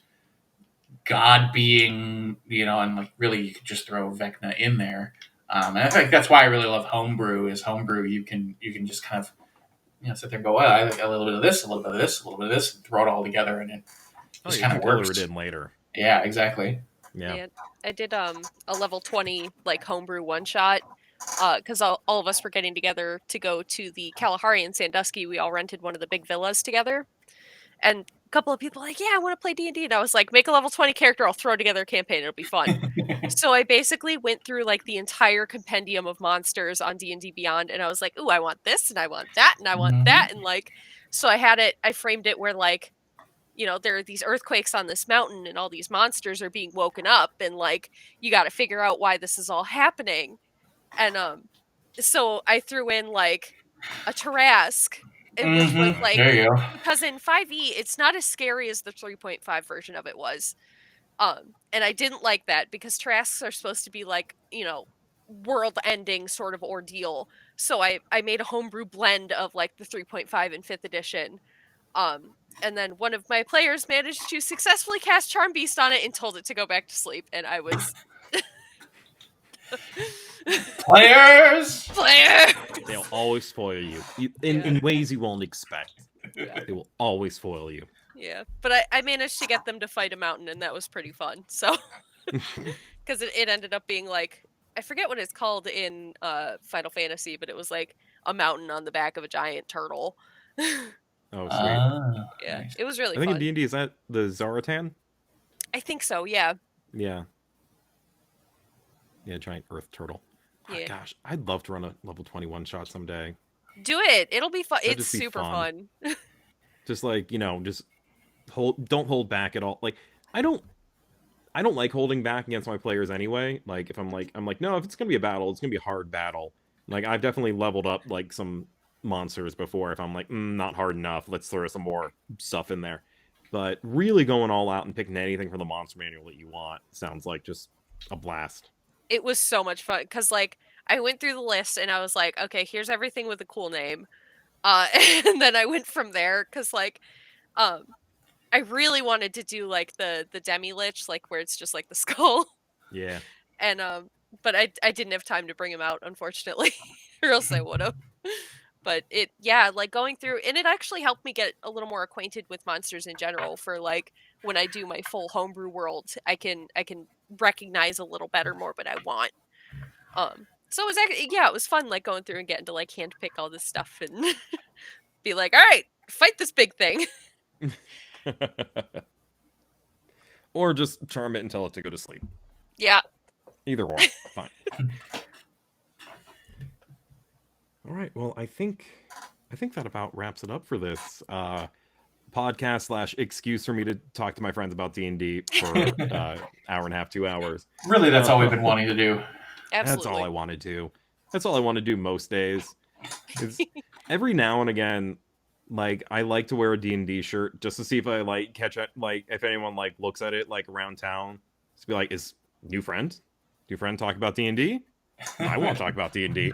god being, and like really you could just throw Vecna in there. And I think that's why I really love homebrew. Is homebrew you can just kind of sit there and go, well, I like a little bit of this, a little bit of this, a little bit of this, and throw it all together, and it just kind of works. Color it in later. Yeah, exactly. Yeah. I did a level 20 like homebrew one shot because all of us were getting together to go to the Kalahari in Sandusky. We all rented one of the big villas together, and a couple of people were like, yeah, I want to play D&D. And I was like, make a level 20 character. I'll throw together a campaign. It'll be fun. So I basically went through like the entire compendium of monsters on D&D Beyond. And I was like, ooh, I want this and I want that and I want that. And like, so I framed it where like, there are these earthquakes on this mountain and all these monsters are being woken up. And like, you got to figure out why this is all happening. And so I threw in like a Tarrasque. Which was like, there you go. Because in 5e, it's not as scary as the 3.5 version of it was. And I didn't like that because Tarrasques are supposed to be like, world-ending sort of ordeal. So I made a homebrew blend of like the 3.5 and 5th edition. And then one of my players managed to successfully cast Charm Beast on it and told it to go back to sleep. And I was... Players! They'll always spoil you in ways you won't expect. Yeah. They will always foil you. Yeah, but I managed to get them to fight a mountain, and that was pretty fun. So, because it ended up being like, I forget what it's called in Final Fantasy, but it was like a mountain on the back of a giant turtle. Oh, sweet. Yeah, it was really fun. I think fun. in D&D, is that the Zaratan? I think so, yeah. Yeah. Yeah, giant earth turtle. Oh, yeah. Gosh, I'd love to run a level 21 shot someday. Do it. It'll be fun. It's super fun. Just like, just don't hold back at all. Like, I don't like holding back against my players anyway. Like, if I'm like, no, if it's going to be a battle, it's going to be a hard battle. Like, I've definitely leveled up like some monsters before. If I'm like, not hard enough, let's throw some more stuff in there. But really going all out and picking anything from the monster manual that you want sounds like just a blast. It was so much fun because, like, I went through the list and I was like, okay, here's everything with a cool name. And then I went from there because, like, I really wanted to do, like, the Demi-Lich, like, where it's just, like, the skull. Yeah. And, but I didn't have time to bring him out, unfortunately, or else I would have. But like, going through, and it actually helped me get a little more acquainted with monsters in general for, like, when I do my full homebrew world, I can recognize a little better more what I want. So it was actually, it was fun, like, going through and getting to, like, handpick all this stuff and be like, all right, fight this big thing. Or just charm it and tell it to go to sleep. Yeah. Either or, fine. All right, well, I think that about wraps it up for this podcast / excuse for me to talk to my friends about D&D for hour and a half, 2 hours. Really, that's all we've been wanting to do. Absolutely. That's all I want to do. That's all I want to do most days. Every now and again, like I like to wear a D&D shirt just to see if I like catch it, like if anyone like looks at it like around town, just be like, is new friend talk about D&D? I want to talk about D&D.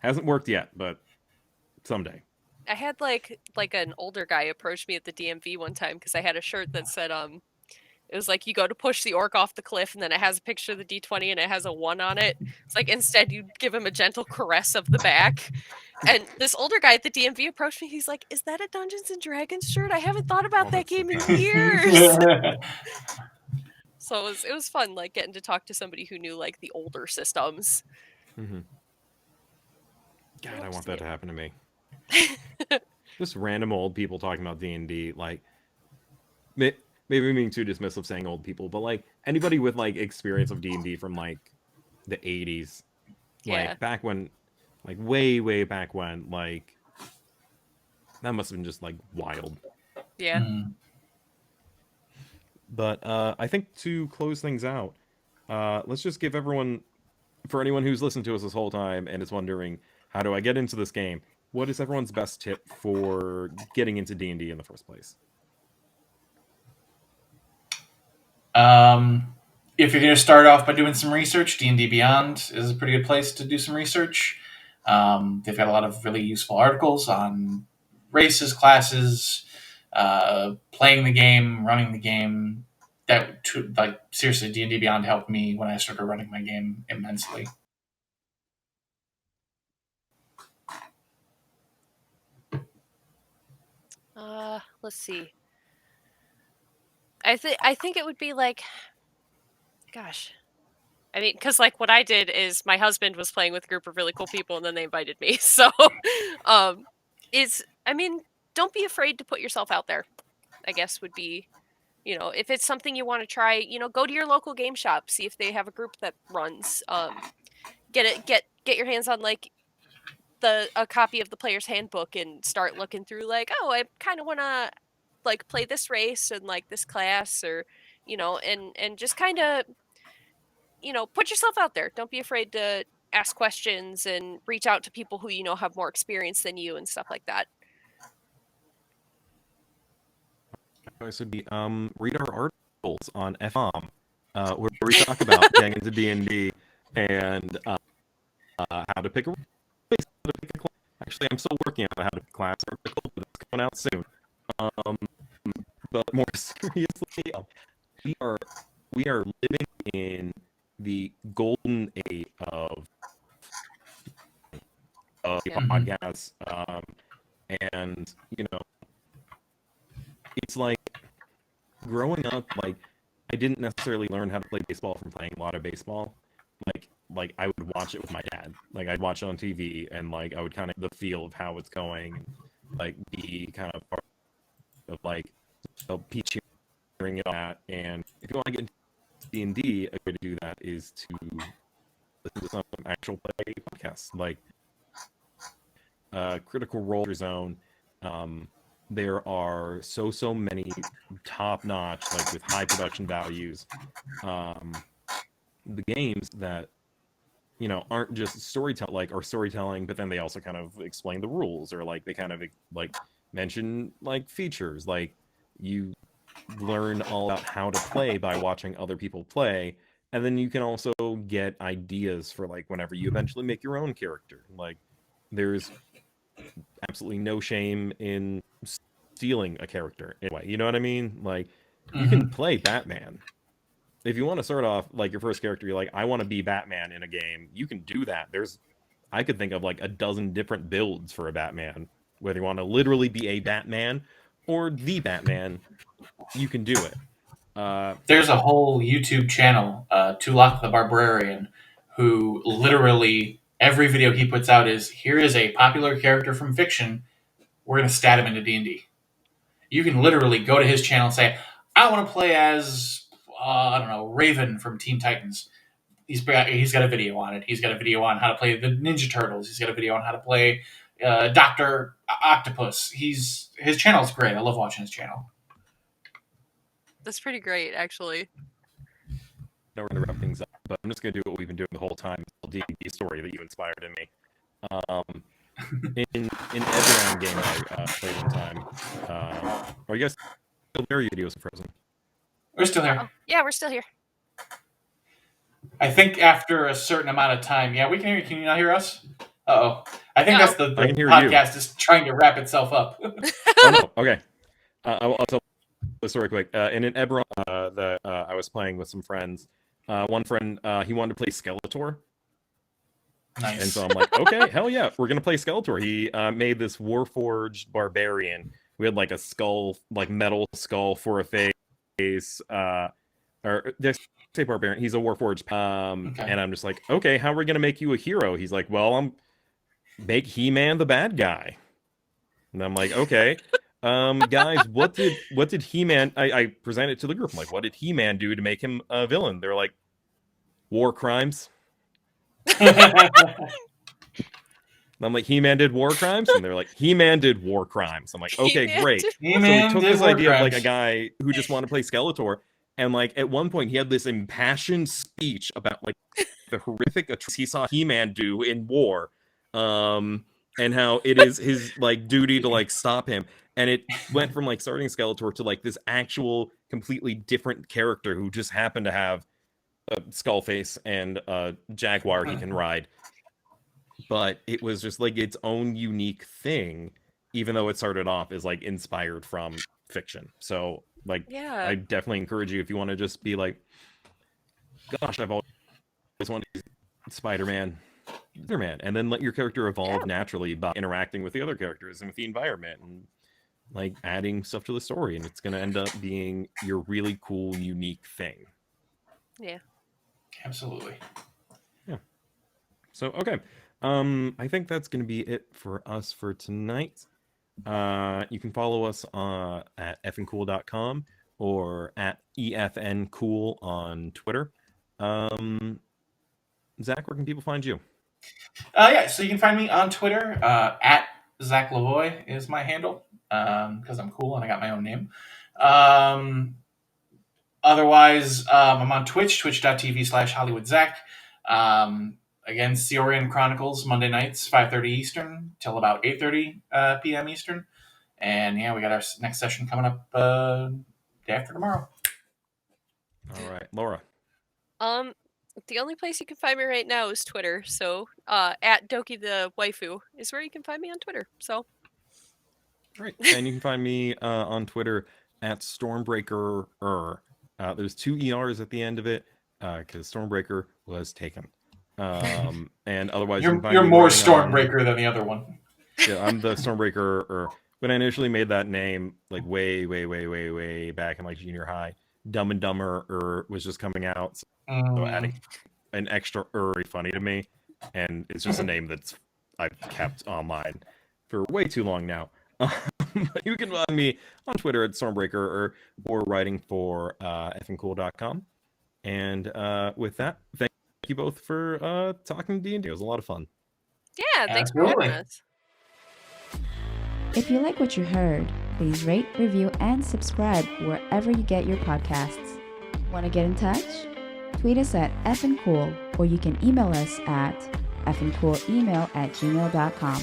Hasn't worked yet, but someday. I had like an older guy approach me at the DMV one time because I had a shirt that said it was like you go to push the orc off the cliff and then it has a picture of the D20 and it has a 1 on it. It's like instead you give him a gentle caress of the back. And this older guy at the DMV approached me. He's like, "Is that a Dungeons and Dragons shirt? I haven't thought about that game in years." So it was fun, like getting to talk to somebody who knew like the older systems. Mm-hmm. God, I want that to happen to me. Just random old people talking about D&D, like maybe being too dismissive saying old people, but like anybody with like experience of D&D from like the 80s, like back when, like way back when, like that must have been just like wild. Yeah. Mm. But I think to close things out, let's just give everyone, for anyone who's listened to us this whole time and is wondering, how do I get into this game? What is everyone's best tip for getting into D&D in the first place? If you're going to start off by doing some research, D&D Beyond is a pretty good place to do some research. They've got a lot of really useful articles on races, classes, playing the game, running the game. Seriously, D&D Beyond helped me when I started running my game immensely. Let's see. I think it would be like, gosh. I mean, because like what I did is my husband was playing with a group of really cool people, and then they invited me. So, don't be afraid to put yourself out there. I guess would be, if it's something you want to try, go to your local game shop, see if they have a group that runs. Get your hands on like a copy of the player's handbook and start looking through like, oh, I kind of want to like play this race and like this class, or and just kind of put yourself out there. Don't be afraid to ask questions and reach out to people who have more experience than you and stuff like that. This would be read our articles on EFNpod, where we talk about getting into D&D and how to pick a race, how to pick a class. Actually, I'm still working on how to pick a class article, but it's coming out soon. But more seriously, we are living in the golden age of podcasts, and it's like growing up, like I didn't necessarily learn how to play baseball from playing a lot of baseball. Like I would watch it with my dad. Like I'd watch it on TV, and like I would kind of the feel of how it's going, like be kind of part of like cheering it at. And if you want to get into D&D, a way to do that is to listen to some actual play podcasts, like Critical Role Zone. There are so many top-notch, like with high production values, the games that aren't just storytelling, but then they also kind of explain the rules, or like they kind of like mention like features, like you learn all about how to play by watching other people play, and then you can also get ideas for like whenever you eventually make your own character. Like there's absolutely no shame in stealing a character anyway, you know what I mean? Like you can play Batman. If you want to start off like your first character, you're like, I want to be Batman in a game, you can do that. I could think of like a dozen different builds for a Batman. Whether you want to literally be a Batman or the Batman, you can do it. There's a whole YouTube channel, Tulak the Barbarian, who literally every video he puts out is, here is a popular character from fiction, we're going to stat him into D&D. You can literally go to his channel and say, I want to play as, Raven from Teen Titans. He's got a video on it. He's got a video on how to play the Ninja Turtles. He's got a video on how to play Dr. Octopus. His channel's great. I love watching his channel. That's pretty great, actually. Now we're going to wrap things up, but I'm just going to do what we've been doing the whole time. The D&D story that you inspired in me. in Eberron game I played one time. Are you guys still there? Your videos are frozen. We're still here. Uh-oh. Yeah, we're still here. I think after a certain amount of time, yeah, we can hear you. Can you not hear us? Uh-oh. I think that's the podcast is trying to wrap itself up. Oh, no. Okay. I'll tell the story quick. In an Eberron that I was playing with some friends, one friend, he wanted to play Skeletor. Nice. And so I'm like, okay, hell yeah, we're going to play Skeletor. He made this Warforged barbarian. We had like a skull, like metal skull for a face. Or did I say barbarian? He's a Warforged. Okay. And I'm just like, okay, how are we going to make you a hero? He's like, well, make He-Man the bad guy. And I'm like, okay. Guys, what did He-Man... I presented to the group. I'm like, what did He-Man do to make him a villain? They're like, war crimes. I'm like, He-Man did war crimes? And they're like, He-Man did war crimes. I'm like, okay, great. So we took this idea of like a guy who just wanted to play Skeletor, and like at one point he had this impassioned speech about like the horrific atrocities he saw He-Man do in war, and how it is his like duty to like stop him. And it went from like starting Skeletor to like this actual completely different character who just happened to have a skull face and a jaguar he can ride. But it was just like its own unique thing, even though it started off as like inspired from fiction. So like, yeah. I definitely encourage you if you want to just be like, gosh, I've always wanted to be Spider-Man, and then let your character evolve naturally by interacting with the other characters and with the environment and like adding stuff to the story, and it's going to end up being your really cool, unique thing. Yeah. Absolutely. Yeah. So, okay. I think that's going to be it for us for tonight. You can follow us at EFNcool.com or at EFNcool on Twitter. Zach, where can people find you? Yeah, so you can find me on Twitter. At Zach Lavoie is my handle, because I'm cool and I got my own name. Otherwise, I'm on Twitch, twitch.tv/HollywoodZach. Again, Seorian Chronicles, Monday nights, 5:30 Eastern, till about 8:30 p.m. Eastern. And yeah, we got our next session coming up day after tomorrow. All right, Laura. The only place you can find me right now is Twitter. So at Doki the Waifu is where you can find me on Twitter. So Right. And you can find me on Twitter at Stormbreaker. There's 2 ERs at the end of it because Stormbreaker was taken. And otherwise, you're more Stormbreaker than the other one. Yeah, I'm the Stormbreaker. When I initially made that name, like way back in like junior high, Dumb and Dumber was just coming out. So adding an extra funny to me, and it's just a name that's I've kept online for way too long now. But you can find me on Twitter at Stormbreaker or writing for EFNcool.com. And with that, thank you both for talking D&D. It was a lot of fun. Yeah, thanks for having us. If you like what you heard, please rate, review, and subscribe wherever you get your podcasts. Want to get in touch? Tweet us at EFNcool, or you can email us at effencoolemail@gmail.com.